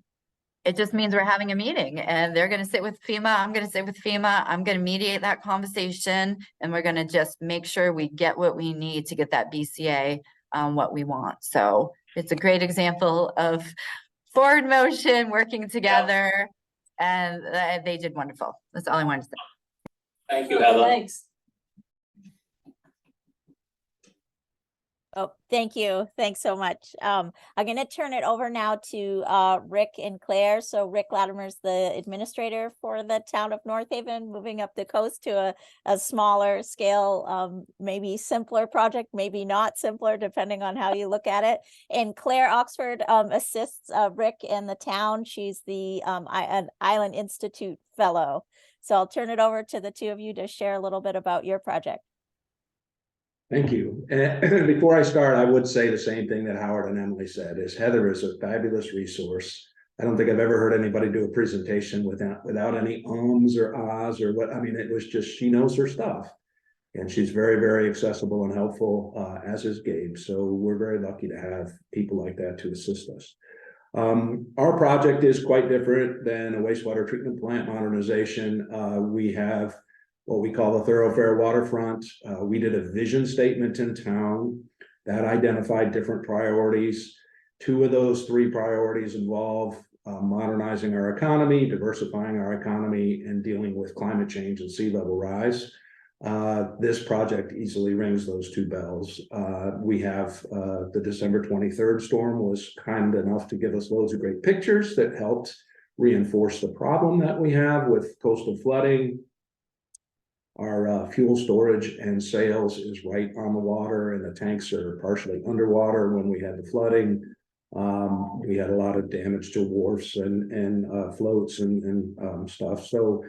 it just means we're having a meeting and they're going to sit with FEMA. I'm going to sit with FEMA. I'm going to mediate that conversation, and we're going to just make sure we get what we need to get that BCA what we want. So it's a great example of forward motion working together, and they did wonderful. That's all I wanted to say. Thank you, Heather. Thanks. Oh, thank you. Thanks so much. I'm going to turn it over now to Rick and Claire. So Rick Latimer's the administrator for the town of North Haven, moving up the coast to a smaller scale, maybe simpler project, maybe not simpler, depending on how you look at it. And Claire Oxford assists Rick in the town. She's the an Island Institute fellow. So I'll turn it over to the two of you to share a little bit about your project. Thank you. And before I start, I would say the same thing that Howard and Emily said, is Heather is a fabulous resource. I don't think I've ever heard anybody do a presentation without any ums or ahs or what, I mean, it was just, she knows her stuff. And she's very, very accessible and helpful, as is Gabe. So we're very lucky to have people like that to assist us. Our project is quite different than a wastewater treatment plant modernization. We have what we call the thoroughfare waterfront. We did a vision statement in town that identified different priorities. Two of those three priorities involve modernizing our economy, diversifying our economy, and dealing with climate change and sea level rise. This project easily rings those two bells. We have the December 23rd storm was kind enough to give us loads of great pictures that helped reinforce the problem that we have with coastal flooding. Our fuel storage and sales is right on the water, and the tanks are partially underwater. When we had the flooding, we had a lot of damage to wharfs and floats and stuff. So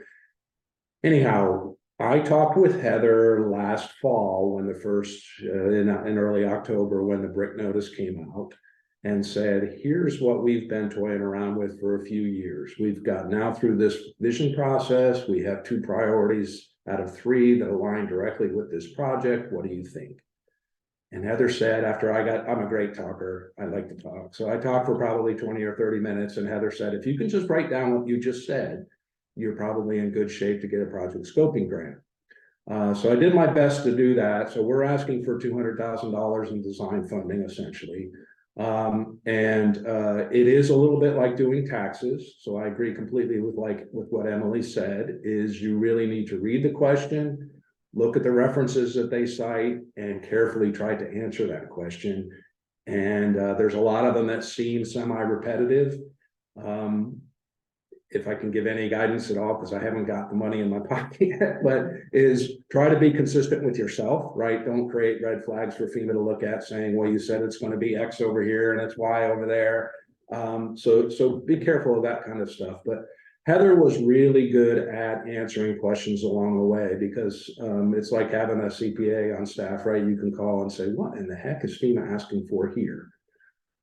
anyhow, I talked with Heather last fall when the first in early October when the brick notice came out, and said, here's what we've been toying around with for a few years. We've got now through this vision process. We have two priorities out of three that align directly with this project. What do you think? And Heather said, I'm a great talker. I like to talk. So I talked for probably 20 or 30 minutes. And Heather said, if you can just write down what you just said, you're probably in good shape to get a project scoping grant. So I did my best to do that. So we're asking for $200,000 in design funding, essentially. It is a little bit like doing taxes. So I agree completely with what Emily said, is you really need to read the question, look at the references that they cite, and carefully try to answer that question. And there's a lot of them that seem semi-repetitive. If I can give any guidance at all, because I haven't got the money in my pocket yet, but is try to be consistent with yourself, right? Don't create red flags for FEMA to look at saying, well, you said it's going to be X over here and it's Y over there. So be careful of that kind of stuff. But Heather was really good at answering questions along the way, because it's like having a CPA on staff, right? You can call and say, what in the heck is FEMA asking for here?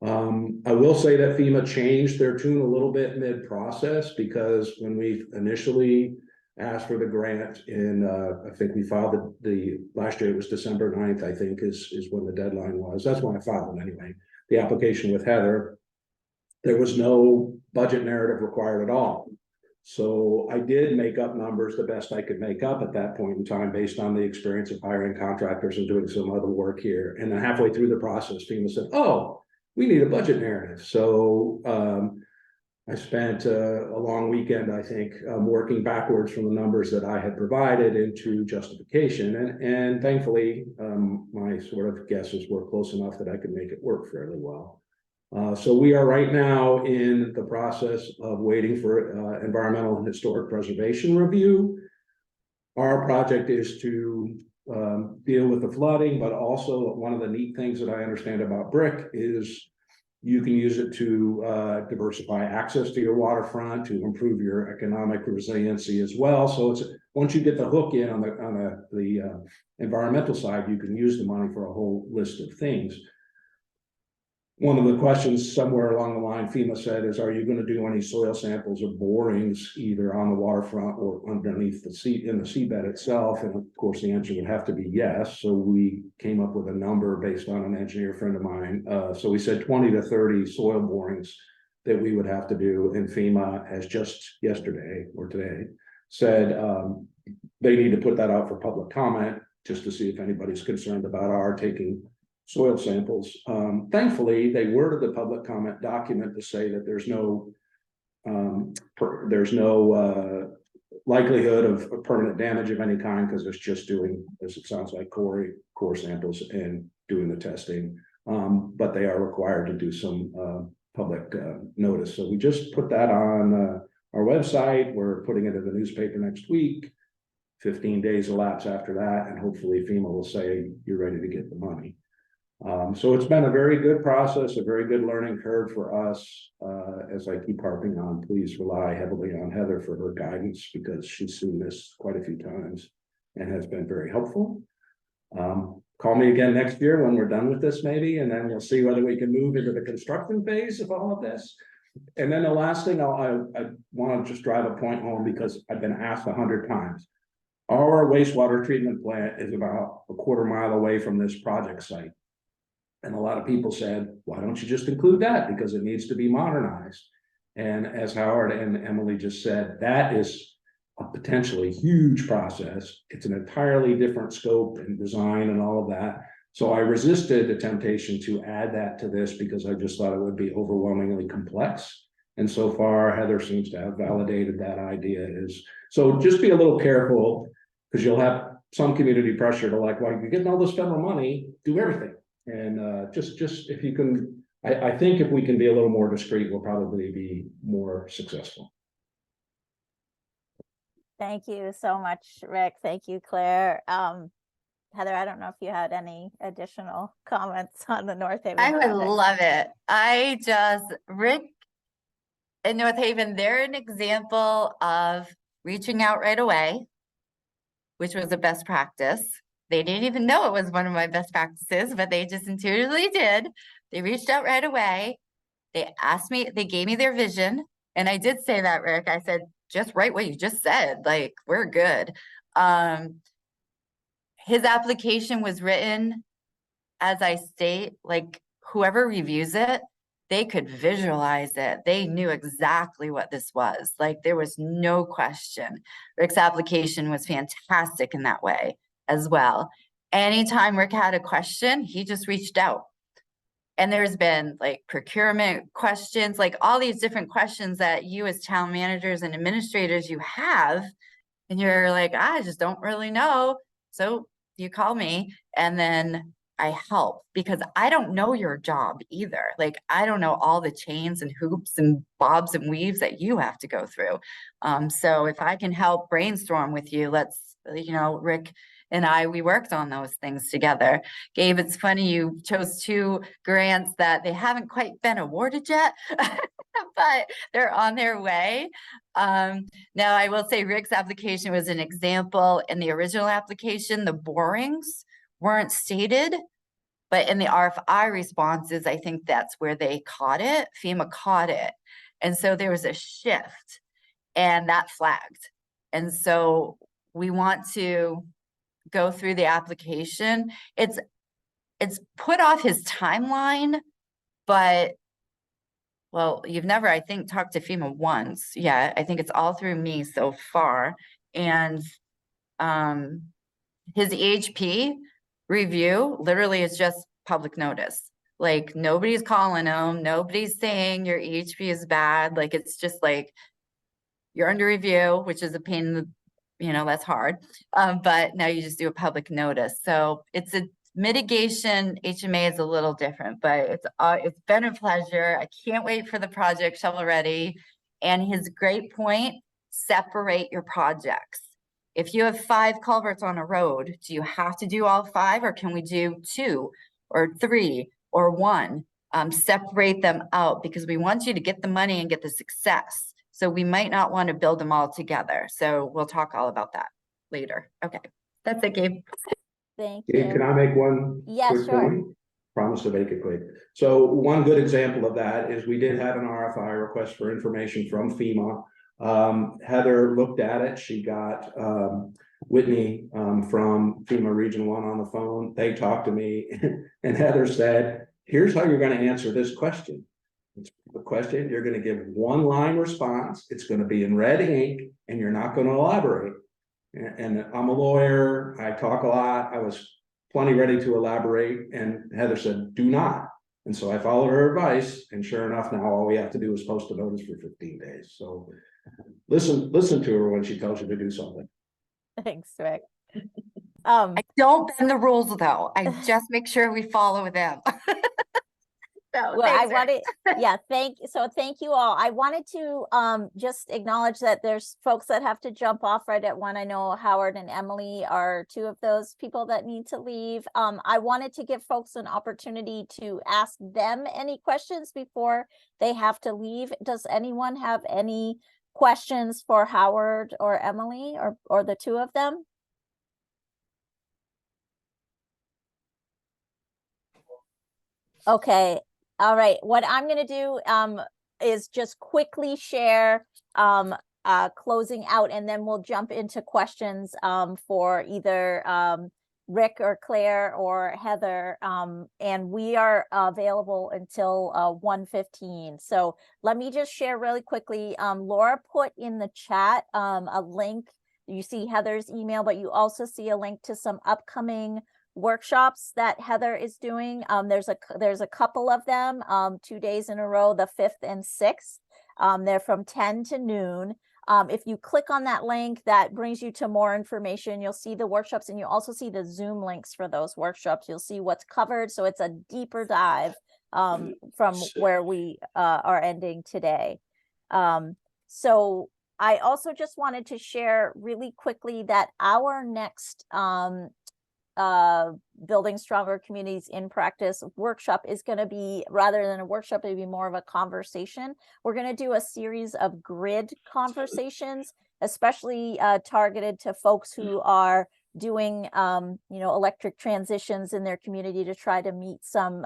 I will say that FEMA changed their tune a little bit mid-process, because when we initially asked for the grant in, I think we filed the last year, it was December 9th, I think is when the deadline was. That's when I filed it anyway. The application with Heather, there was no budget narrative required at all. So I did make up numbers the best I could make up at that point in time, based on the experience of hiring contractors and doing some other work here. And then halfway through the process, FEMA said, oh, we need a budget narrative. So I spent a long weekend, I think, working backwards from the numbers that I had provided into justification. And thankfully, my sort of guesses were close enough that I could make it work fairly well. So we are right now in the process of waiting for environmental and historic preservation review. Our project is to deal with the flooding, but also one of the neat things that I understand about brick is you can use it to diversify access to your waterfront, to improve your economic resiliency as well. So it's once you get the hook in on the environmental side, you can use the money for a whole list of things. One of the questions somewhere along the line FEMA said is, are you going to do any soil samples or borings either on the waterfront or underneath the sea in the seabed itself? And of course the answer would have to be yes. So we came up with a number based on an engineer friend of mine. So we said 20 to 30 soil borings that we would have to do, and FEMA has just yesterday or today said they need to put that out for public comment just to see if anybody's concerned about our taking soil samples. Thankfully, they worded the public comment document to say that there's no likelihood of permanent damage of any kind, because it's just doing, as it sounds like, core samples and doing the testing. But they are required to do some public notice. So we just put that on our website. We're putting it in the newspaper next week. 15 days elapse after that, and hopefully FEMA will say you're ready to get the money. So it's been a very good process, a very good learning curve for us. As I keep harping on, please rely heavily on Heather for her guidance, because she's seen this quite a few times and has been very helpful. call me again next year when we're done with this maybe, and then we'll see whether we can move into the construction phase of all of this. And then the last thing I want to just drive a point home because I've been asked 100 times. Our wastewater treatment plant is about a quarter-mile away from this project site. And a lot of people said, why don't you just include that? Because it needs to be modernized. And as Howard and Emily just said, that is a potentially huge process. It's an entirely different scope and design and all of that. So I resisted the temptation to add that to this because I just thought it would be overwhelmingly complex. And so far, Heather seems to have validated that idea so just be a little careful because you'll have some community pressure to like, well, you're getting all this federal money, do everything. And just if you can, I think if we can be a little more discreet, we'll probably be more successful. Thank you so much, Rick. Thank you, Claire. Heather, I don't know if you had any additional comments on the North Haven I would project. love it. Rick and North Haven, they're an example of reaching out right away, which was a best practice. They didn't even know it was one of my best practices, but they just intuitively did. They reached out right away. They asked me, they gave me their vision. And I did say that, Rick. I said, just write what you just said. Like, we're good. His application was written, as I state, like whoever reviews it, they could visualize it. They knew exactly what this was. Like there was no question. Rick's application was fantastic in that way as well. Anytime Rick had a question, he just reached out. And there's been like procurement questions, like all these different questions that you as town managers and administrators you have, and you're like, I just don't really know. So you call me and then I help because I don't know your job either. Like, I don't know all the chains and hoops and bobs and weaves that you have to go through. So if I can help brainstorm with you, let's, Rick and we worked on those things together. Gabe, it's funny, you chose 2 grants that they haven't quite been awarded yet, but they're on their way. Now I will say Rick's application was an example. In the original application, the borings weren't stated, but in the RFI responses, I think that's where they caught it. FEMA caught it. And so there was a shift and that flagged. And so we want to go through the application. It's put off his timeline, but well, you've never, I think, talked to FEMA once. Yeah, I think it's all through me so far. And his EHP review literally is just public notice. Like nobody's calling him, nobody's saying your EHP is bad. Like it's just like you're under review, which is a pain in the, that's hard. But now you just do a public notice. So it's a mitigation. HMA is a little different, but it's been a pleasure. I can't wait for the project shovel ready. And his great point, separate your projects. If you have 5 culverts on a road, do you have to do all 5 or can we do 2 or 3 or 1? Separate them out because we want you to get the money and get the success. So we might not want to build them all together. So we'll talk all about that later. Okay, that's it, Gabe. Thank Gabe, you. can I make one quick Sure. point? Promise to make it quick. So one good example of that is we did have an RFI, request for information from FEMA. Heather looked at it. She got Whitney from FEMA Region 1 on the phone. They talked to me and Heather said, here's how you're going to answer this question. The question, you're going to give 1-line response. It's going to be in red ink and you're not going to elaborate. And I'm a lawyer. I talk a lot. I was plenty ready to elaborate. And Heather said, do not. And so I followed her advice. And sure enough, now all we have to do is post a notice for 15 days. So listen to her when she tells you to do something. Thanks, Rick. I don't bend the rules though. I just make sure we follow them. So, well, I thanks, Rick. wanted, thank you all. I wanted to just acknowledge that there's folks that have to jump off right at 1. I know Howard and Emily are 2 of those people that need to leave. I wanted to give folks an opportunity to ask them any questions before they have to leave. Does anyone have any questions for Howard or Emily or the 2 of them? Okay, all right. What I'm gonna do is just quickly share closing out, and then we'll jump into questions for either Rick or Claire or Heather. And we are available until 1:15. So let me just share really quickly. Laura put in the chat a link. You see Heather's email, but you also see a link to some upcoming workshops that Heather is doing. There's a couple of them, 2 days in a row, the 5th and 6th. They're from 10 to noon. If you click on that link, that brings you to more information. You'll see the workshops, and you also see the Zoom links for those workshops. You'll see what's covered. So it's a deeper dive from where we are ending today. So I also just wanted to share really quickly that our next Building Stronger Communities in Practice workshop is going to be, rather than a workshop, it'll be more of a conversation. We're going to do a series of grid conversations, especially targeted to folks who are doing electric transitions in their community to try to meet some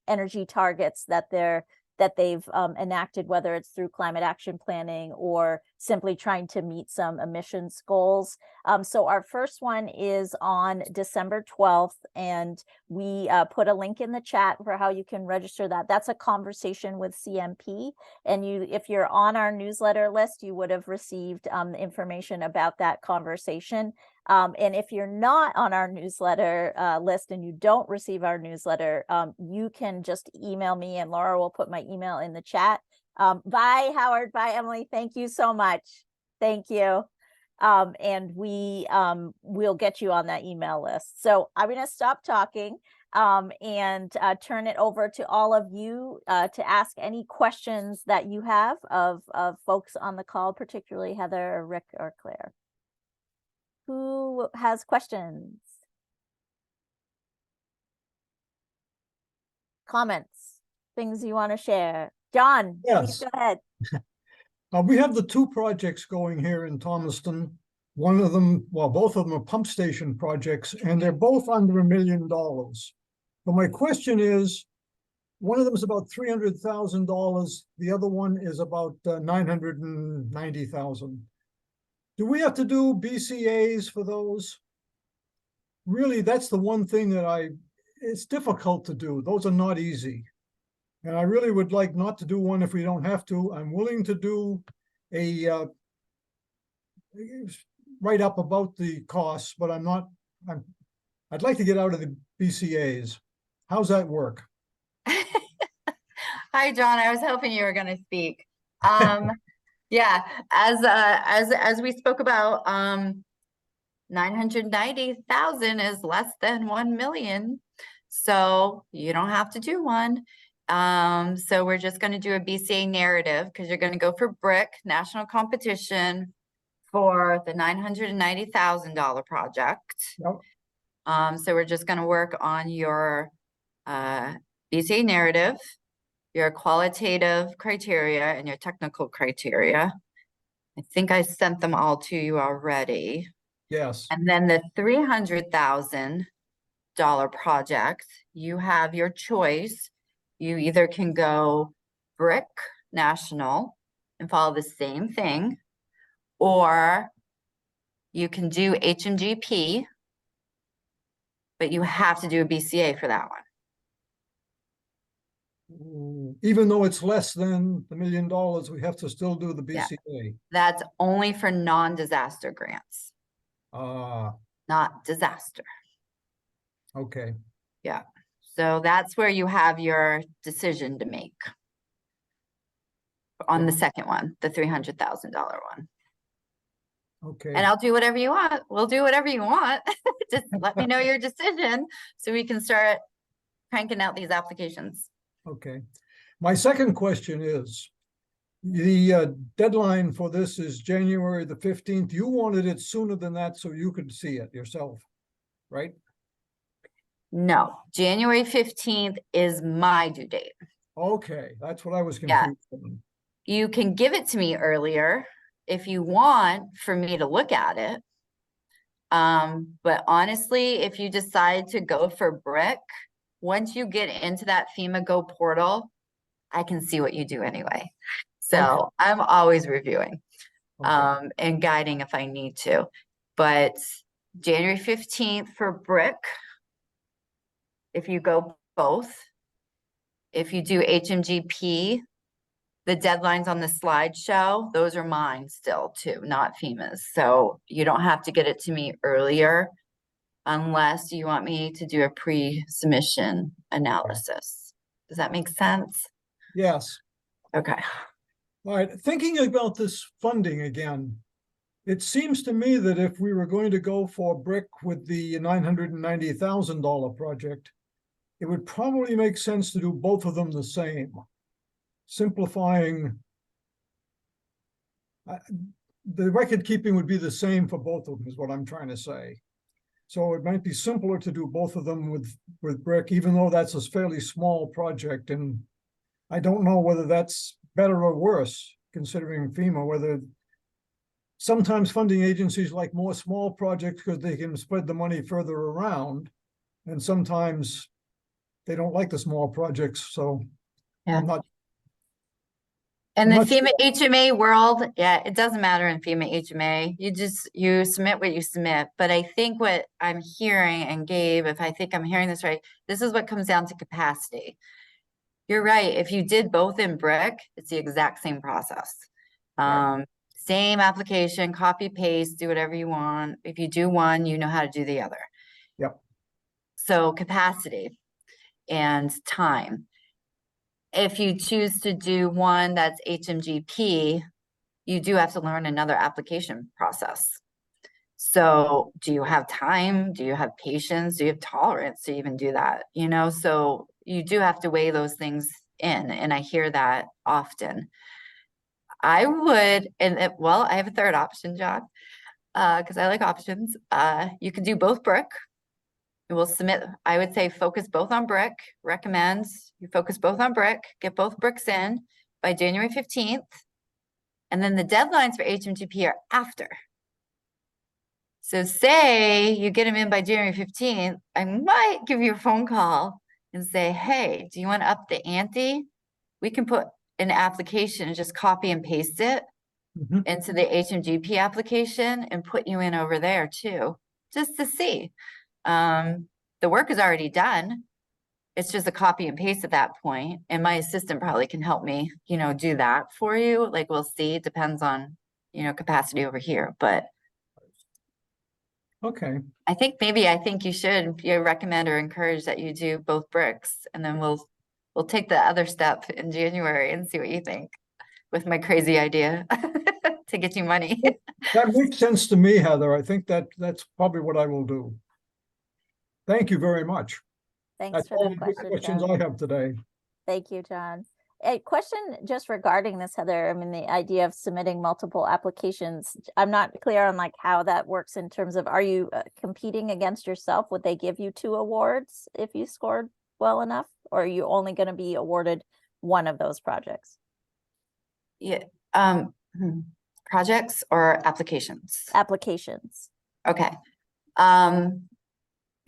energy targets that they've enacted, whether it's through climate action planning or simply trying to meet some emissions goals. So our first one is on December 12th, and we put a link in the chat for how you can register that. That's a conversation with CMP, and if you're on our newsletter list, you would have received information about that conversation. And if you're not on our newsletter list and you don't receive our newsletter, you can just email me, and Laura will put my email in the chat. Bye, Howard. Bye, Emily. Thank you so much. Thank you. And we'll get you on that email list. So I'm going to stop talking and turn it over to all of you to ask any questions that you have of folks on the call, particularly Heather, or Rick, or Claire. Who has questions? Comments? Things you want to share? John, please Yes. go ahead. We have the 2 projects going here in Thomaston. One of them, well, both of them are pump station projects, and they're both under $1 million. But my question is, one of them is about $300,000. The other one is about $990,000. Do we have to do BCAs for those? Really, that's the one thing that it's difficult to do. Those are not easy. And I really would like not to do one if we don't have to. I'm willing to do a write up about the costs, but I'd like to get out of the BCAs. How's that work? Hi, John. I was hoping you were going to speak. Yeah, as we spoke about, 990,000 is less than 1 million, so you don't have to do one. So we're just going to do a BCA narrative, because you're going to go for BRIC national competition for the $990,000 project. Yep. So we're just going to work on your BCA narrative, your qualitative criteria, and your technical criteria. I think I sent them all to you already. Yes. And then the $300,000 project, you have your choice. You either can go BRIC national and follow the same thing, or you can do HMGP, but you have to do a BCA for that one. Even though it's less than $1 million, we have to still do the Yeah. BCA. That's only for non-disaster grants, not disaster. Okay. Yeah. So that's where you have your decision to make on the second one, the $300,000 one. Okay. And I'll do whatever you want. We'll do whatever you want. Just let me know your decision so we can start cranking out these applications. Okay. My second question is, the deadline for this is January the 15th. You wanted it sooner than that so you could see it yourself, right? No, January 15th is my due date. Okay, that's what I was Yeah. confused on. You can give it to me earlier if you want for me to look at it. But honestly, if you decide to go for BRIC, once you get into that FEMA Go portal, I can see what you do anyway. So Okay. I'm always reviewing Okay. and guiding if I need to. But January 15th for brick, if you go both. If you do HMGP, the deadlines on the slideshow, those are mine still too, not FEMA's. So you don't have to get it to me earlier unless you want me to do a pre-submission analysis. Does that make sense? Yes. Okay. All right, thinking about this funding again, it seems to me that if we were going to go for brick with the $990,000 project, it would probably make sense to do both of them the same. Simplifying, the record keeping would be the same for both of them, is what I'm trying to say. So it might be simpler to do both of them with brick, even though that's a fairly small project. And I don't know whether that's better or worse, considering FEMA, whether sometimes funding agencies like more small projects because they can spread the money further around. And sometimes they don't like the small projects, so Yeah. I'm not. In the Much- FEMA HMA world, yeah, it doesn't matter in FEMA HMA. You submit what you submit. But I think what I'm hearing, and Gabe, if I think I'm hearing this right, this is what comes down to capacity. You're right. If you did both in brick, it's the exact same process. Same application, copy, paste, do whatever you want. If you do one, you know how to do the other. Yep. So capacity and time. If you choose to do one that's HMGP, you do have to learn another application process. So do you have time? Do you have patience? Do you have tolerance to even do that? You know, so you do have to weigh those things in. And I hear that often. I would, well, I have a third option, John, because I like options. You can do both brick. We'll submit, I would say focus both on brick, recommends you focus both on brick, get both bricks in by January 15th. And then the deadlines for HMGP are after. So say you get them in by January 15th, I might give you a phone call and say, hey, do you want to up the ante? We can put an application and just copy and paste it into the HMGP application and put you in over there too, just to see. The work is already done. It's just a copy and paste at that point. And my assistant probably can help me, you know, do that for you. Like we'll see, it depends on, you know, capacity over here, but. Okay. I think you should recommend or encourage that you do both bricks, and then we'll take the other step in January and see what you think with my crazy idea to get you money. That makes sense to me, Heather. I think that's probably what I will do. Thank you very much. Thanks That's for all the the question, questions John. I have today. Thank you, John. A question just regarding this, Heather. I mean, the idea of submitting multiple applications. I'm not clear on like how that works in terms of, are you competing against yourself? Would they give you 2 awards if you scored well enough? Or are you only going to be awarded one of those projects? Yeah. Projects or applications? Applications. Okay.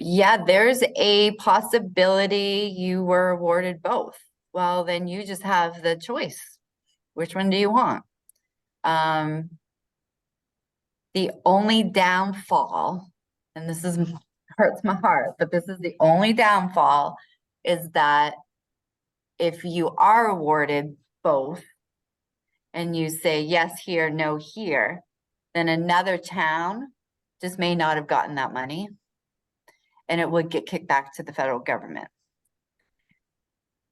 Yeah, there's a possibility you were awarded both. Well, then you just have the choice. Which one do you want? The only downfall, and this is hurts my heart, but this is the only downfall, is that if you are awarded both and you say yes here, no here, then another town just may not have gotten that money and it would get kicked back to the federal government.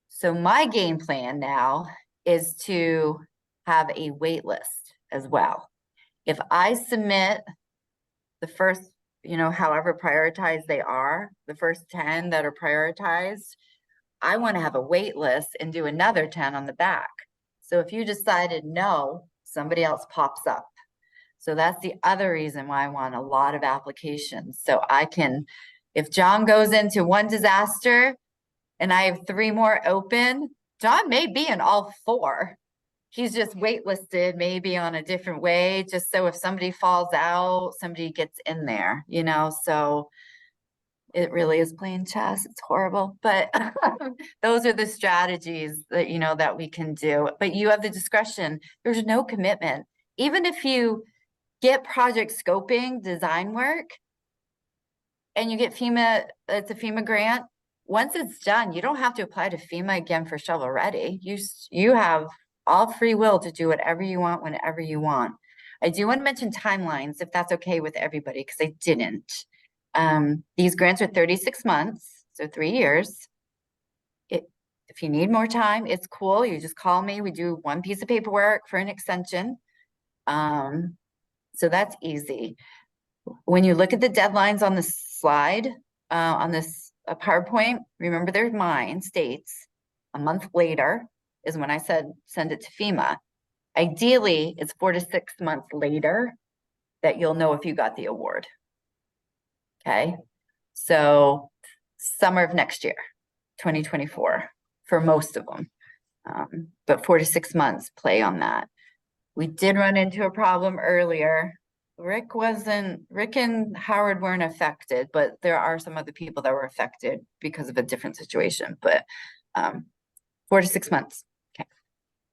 So my game plan now is to have a wait list as well. If I submit the first, you know, however prioritized they are, the first 10 that are prioritized, I want to have a wait list and do another 10 on the back. So if you decided no, somebody else pops up. So that's the other reason why I want a lot of applications. So I can, if John goes into one disaster and I have 3 more open, John may be in all 4. He's just waitlisted maybe on a different way, just so if somebody falls out, somebody gets in there, you know, so It really is playing chess. It's horrible, but those are the strategies that, you know, that we can do. But you have the discretion. There's no commitment. Even if you get project scoping, design work, and you get FEMA, it's a FEMA grant, once it's done, you don't have to apply to FEMA again for shovel ready. You have all free will to do whatever you want, whenever you want. I do want to mention timelines, if that's okay with everybody, because I didn't. These grants are 36 months, so 3 years. If you need more time, it's cool. You just call me. We do one piece of paperwork for an extension. So that's easy. When you look at the deadlines on the slide, on this PowerPoint, remember there's mine states a month later is when I said send it to FEMA. Ideally, it's 4 to 6 months later that you'll know if you got the award. Okay, so summer of next year, 2024, for most of them. But 4 to 6 months play on that. We did run into a problem earlier. Rick and Howard weren't affected, but there are some other people that were affected because of a different situation, but 4 to 6 months. Okay.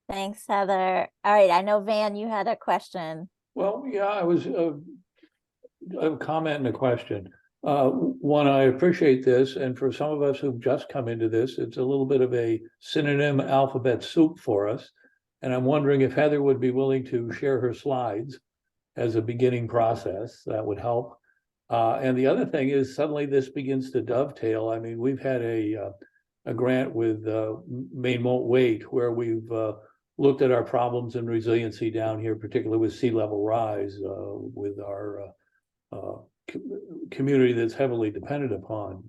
Thanks, Heather. All right, I know Van, you had a question. Well, yeah, I was a comment and a question. One, I appreciate this, and for some of us who've just come into this, it's a little bit of a synonym alphabet soup for us. And I'm wondering if Heather would be willing to share her slides as a beginning process. That would help. And the other thing is suddenly this begins to dovetail. I mean, we've had a grant with Maine Won't Wait, where we've looked at our problems and resiliency down here, particularly with sea level rise, with our community that's heavily dependent upon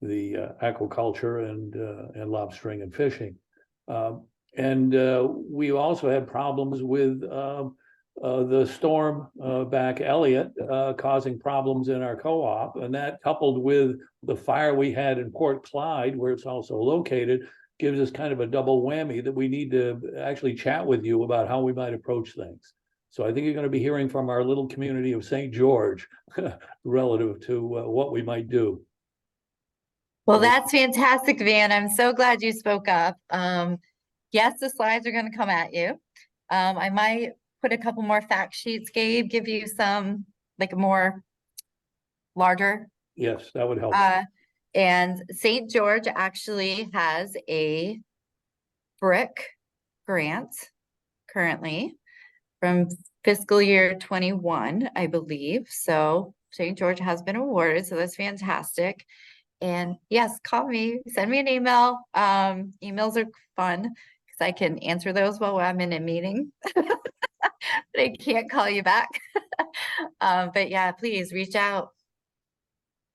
the aquaculture and lobstering and fishing. And we also had problems with the storm back Elliott causing problems in our co-op, and that coupled with the fire we had in Port Clyde, where it's also located, gives us kind of a double whammy that we need to actually chat with you about how we might approach things. So I think you're going to be hearing from our little community of St. George relative to what we might do. Well, that's fantastic, Van. I'm so glad you spoke up. Yes, the slides are going to come at you. I might put a couple more fact sheets, Gabe, give you some like a more larger. Yes, that would help. And St. George actually has a brick grant currently from fiscal year 21, I believe. So St. George has been awarded, so that's fantastic. And yes, call me, send me an email. Emails are fun because I can answer those while I'm in a meeting. But I can't call you back. But yeah, please reach out.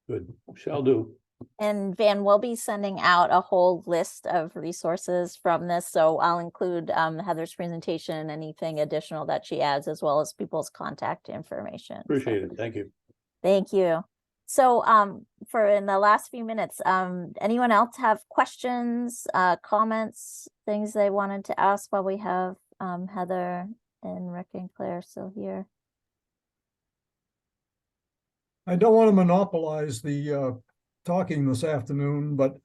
Good, shall do. And Van will be sending out a whole list of resources from this. So I'll include Heather's presentation, anything additional that she adds, as well as people's contact information. Appreciate it. Thank you. Thank you. So for in the last few minutes, anyone else have questions, comments, things they wanted to ask while we have Heather and Rick and Claire still here? I don't want to monopolize the talking this afternoon, but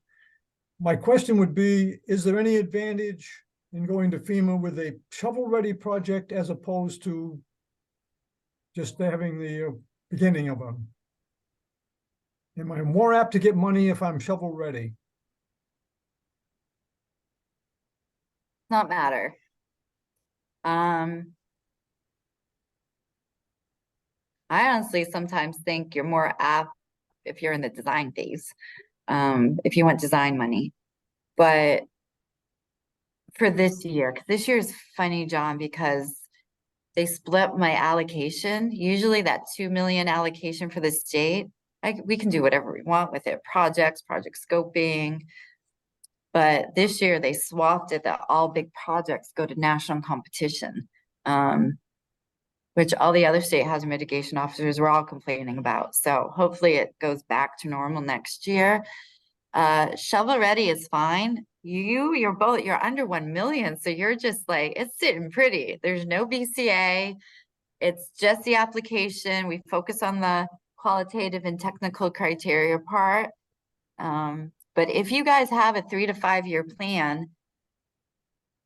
my question would be, is there any advantage in going to FEMA with a shovel-ready project as opposed to just having the beginning of them? Am I more apt to get money if I'm shovel-ready? Not matter. I honestly sometimes think you're more apt if you're in the design phase, if you want design money. But for this year, because this year is funny, John, because they split my allocation. Usually that 2 million allocation for the state, we can do whatever we want with it, project scoping. But this year they swapped it that all big projects go to national competition, which all the other state hazard mitigation officers were all complaining about. So hopefully it goes back to normal next year. Shovel ready is fine. You're under 1 million. So you're just like, it's sitting pretty. There's no BCA. It's just the application. We focus on the qualitative and technical criteria part. But if you guys have a 3 to 5 year plan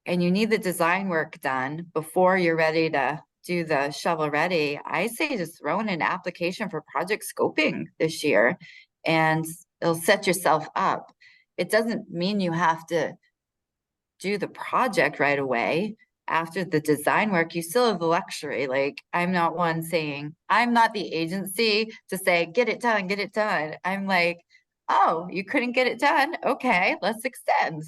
and you need the design work done before you're ready to do the shovel ready, I say just throw in an application for project scoping this year and it'll set yourself up. It doesn't mean you have to do the project right away. After the design work, you still have the luxury. Like, I'm not one saying, I'm not the agency to say, get it done, get it done. I'm like, oh, you couldn't get it done? Okay, let's extend.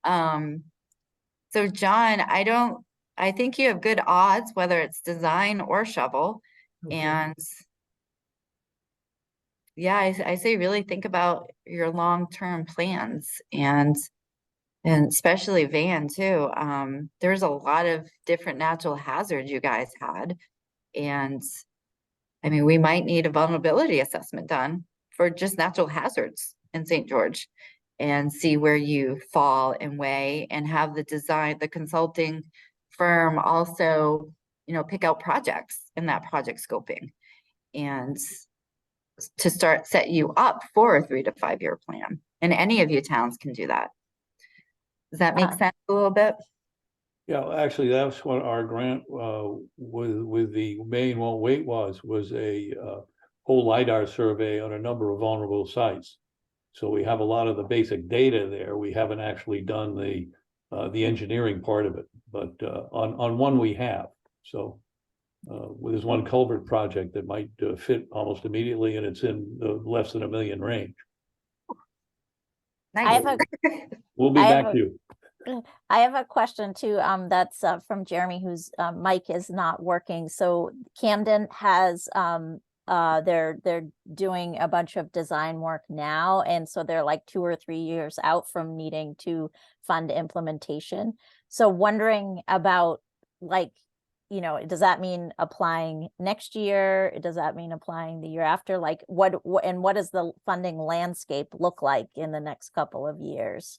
So John, I think you have good odds, whether it's design or shovel. Okay. And yeah, I say really think about your long-term plans and especially van too. There's a lot of different natural hazards you guys had. And I mean, we might need a vulnerability assessment done for just natural hazards in St. George and see where you fall and weigh and have the consulting firm also, pick out projects in that project scoping and to set you up for a 3 to 5 year plan. And any of you towns can do that. Does that make sense a little bit? Yeah, actually, that's what our grant with the Maine Won't Wait was a whole LiDAR survey on a number of vulnerable sites. So we have a lot of the basic data there. We haven't actually done the engineering part of it, but on one we have. So there's one culvert project that might fit almost immediately, and it's in the less than $1 million range. I have Nice. We'll be I back have to you. I have a question too, that's from Jeremy, whose mic is not working. So Camden has they're doing a bunch of design work now, and so they're like 2 or 3 years out from needing to fund implementation. So wondering about, like, does that mean applying next year? Does that mean applying the year after? Like, what does the funding landscape look like in the next couple of years?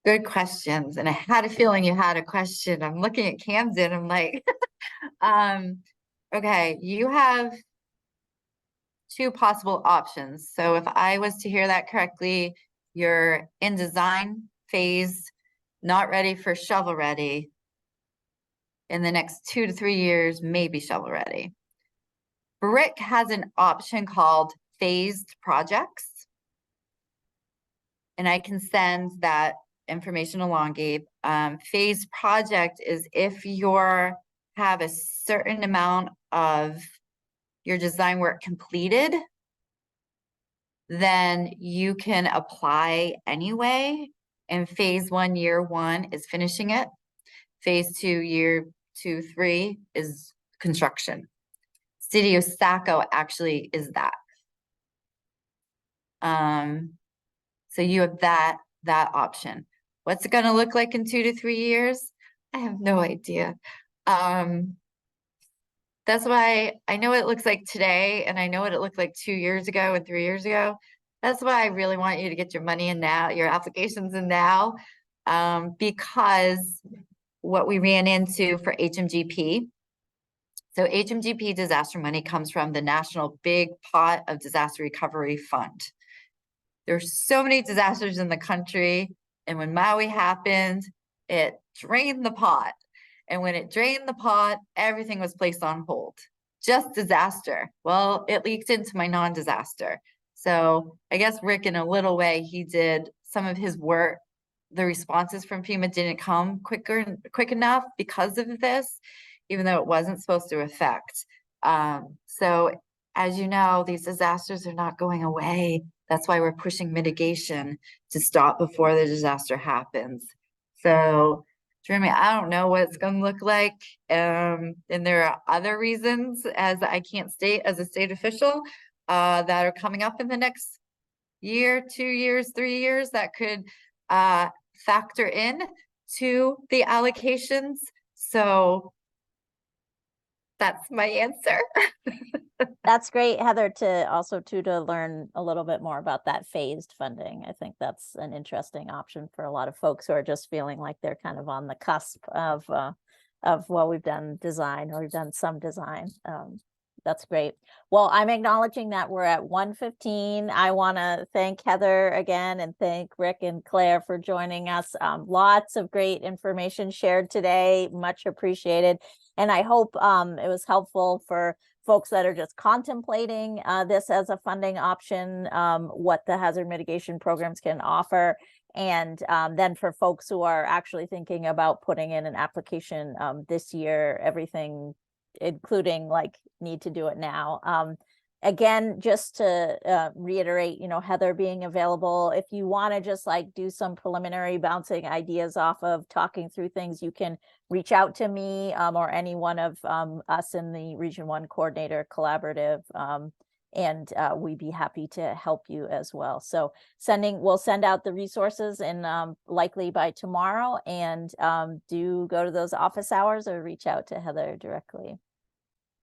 Good questions. And I had a feeling you had a question. I'm looking at Camden. I'm like, okay, you have 2 possible options. So if I was to hear that correctly, you're in design phase, not ready for shovel ready. In the next 2 to 3 years, maybe shovel ready. BRIC has an option called phased projects. And I can send that information along, Gabe. Phased project is if you're have a certain amount of your design work completed, then you can apply anyway. And phase 1, year 1 is finishing it. Phase 2, year 2, 3 is construction. City of Saco actually is that. So you have that option. What's it going to look like in 2 to 3 years? I have no idea. That's why I know what it looks like today, and I know what it looked like 2 years ago and 3 years ago. That's why I really want you to get your money in now, your applications in now, because what we ran into for HMGP. So HMGP disaster money comes from the National Big Pot of Disaster Recovery Fund. There's so many disasters in the country, and when Maui happened, it drained the pot. And when it drained the pot, everything was placed on hold. Just disaster. Well, it leaked into my non-disaster. So I guess Rick, in a little way, he did some of his work. The responses from FEMA didn't come quick enough because of this, even though it wasn't supposed to affect. So as you know, these disasters are not going away. That's why we're pushing mitigation to stop before the disaster happens. So Jeremy, I don't know what it's going to look like. And there are other reasons, as I can't state as a state official, that are coming up in the next year, 2 years, 3 years that could factor in to the allocations. So that's my answer. That's great, Heather, to learn a little bit more about that phased funding. I think that's an interesting option for a lot of folks who are just feeling like they're kind of on the cusp of well, we've done design or we've done some design. That's great. Well, I'm acknowledging that we're at 1:15. I want to thank Heather again and thank Rick and Claire for joining us. Lots of great information shared today, much appreciated. And I hope it was helpful for folks that are just contemplating this as a funding option, what the hazard mitigation programs can offer. And then for folks who are actually thinking about putting in an application this year, everything, including like need to do it now. Again, just to reiterate, you know, Heather being available, if you want to just like do some preliminary bouncing ideas off of talking through things, you can reach out to me or any one of us in the Region 1 Coordinator Collaborative. And we'd be happy to help you as well. So we'll send out the resources and likely by tomorrow, and do go to those office hours or reach out to Heather directly.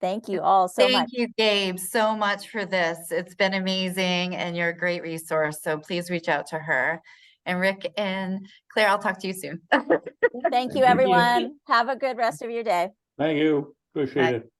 Thank you all so much. Thank you, Gabe, so much for this. It's been amazing and you're a great resource. So please reach out to her. And Rick and Claire, I'll talk to you soon. Thank you, everyone. Have a good rest of your day. Thank you. Appreciate Bye. it.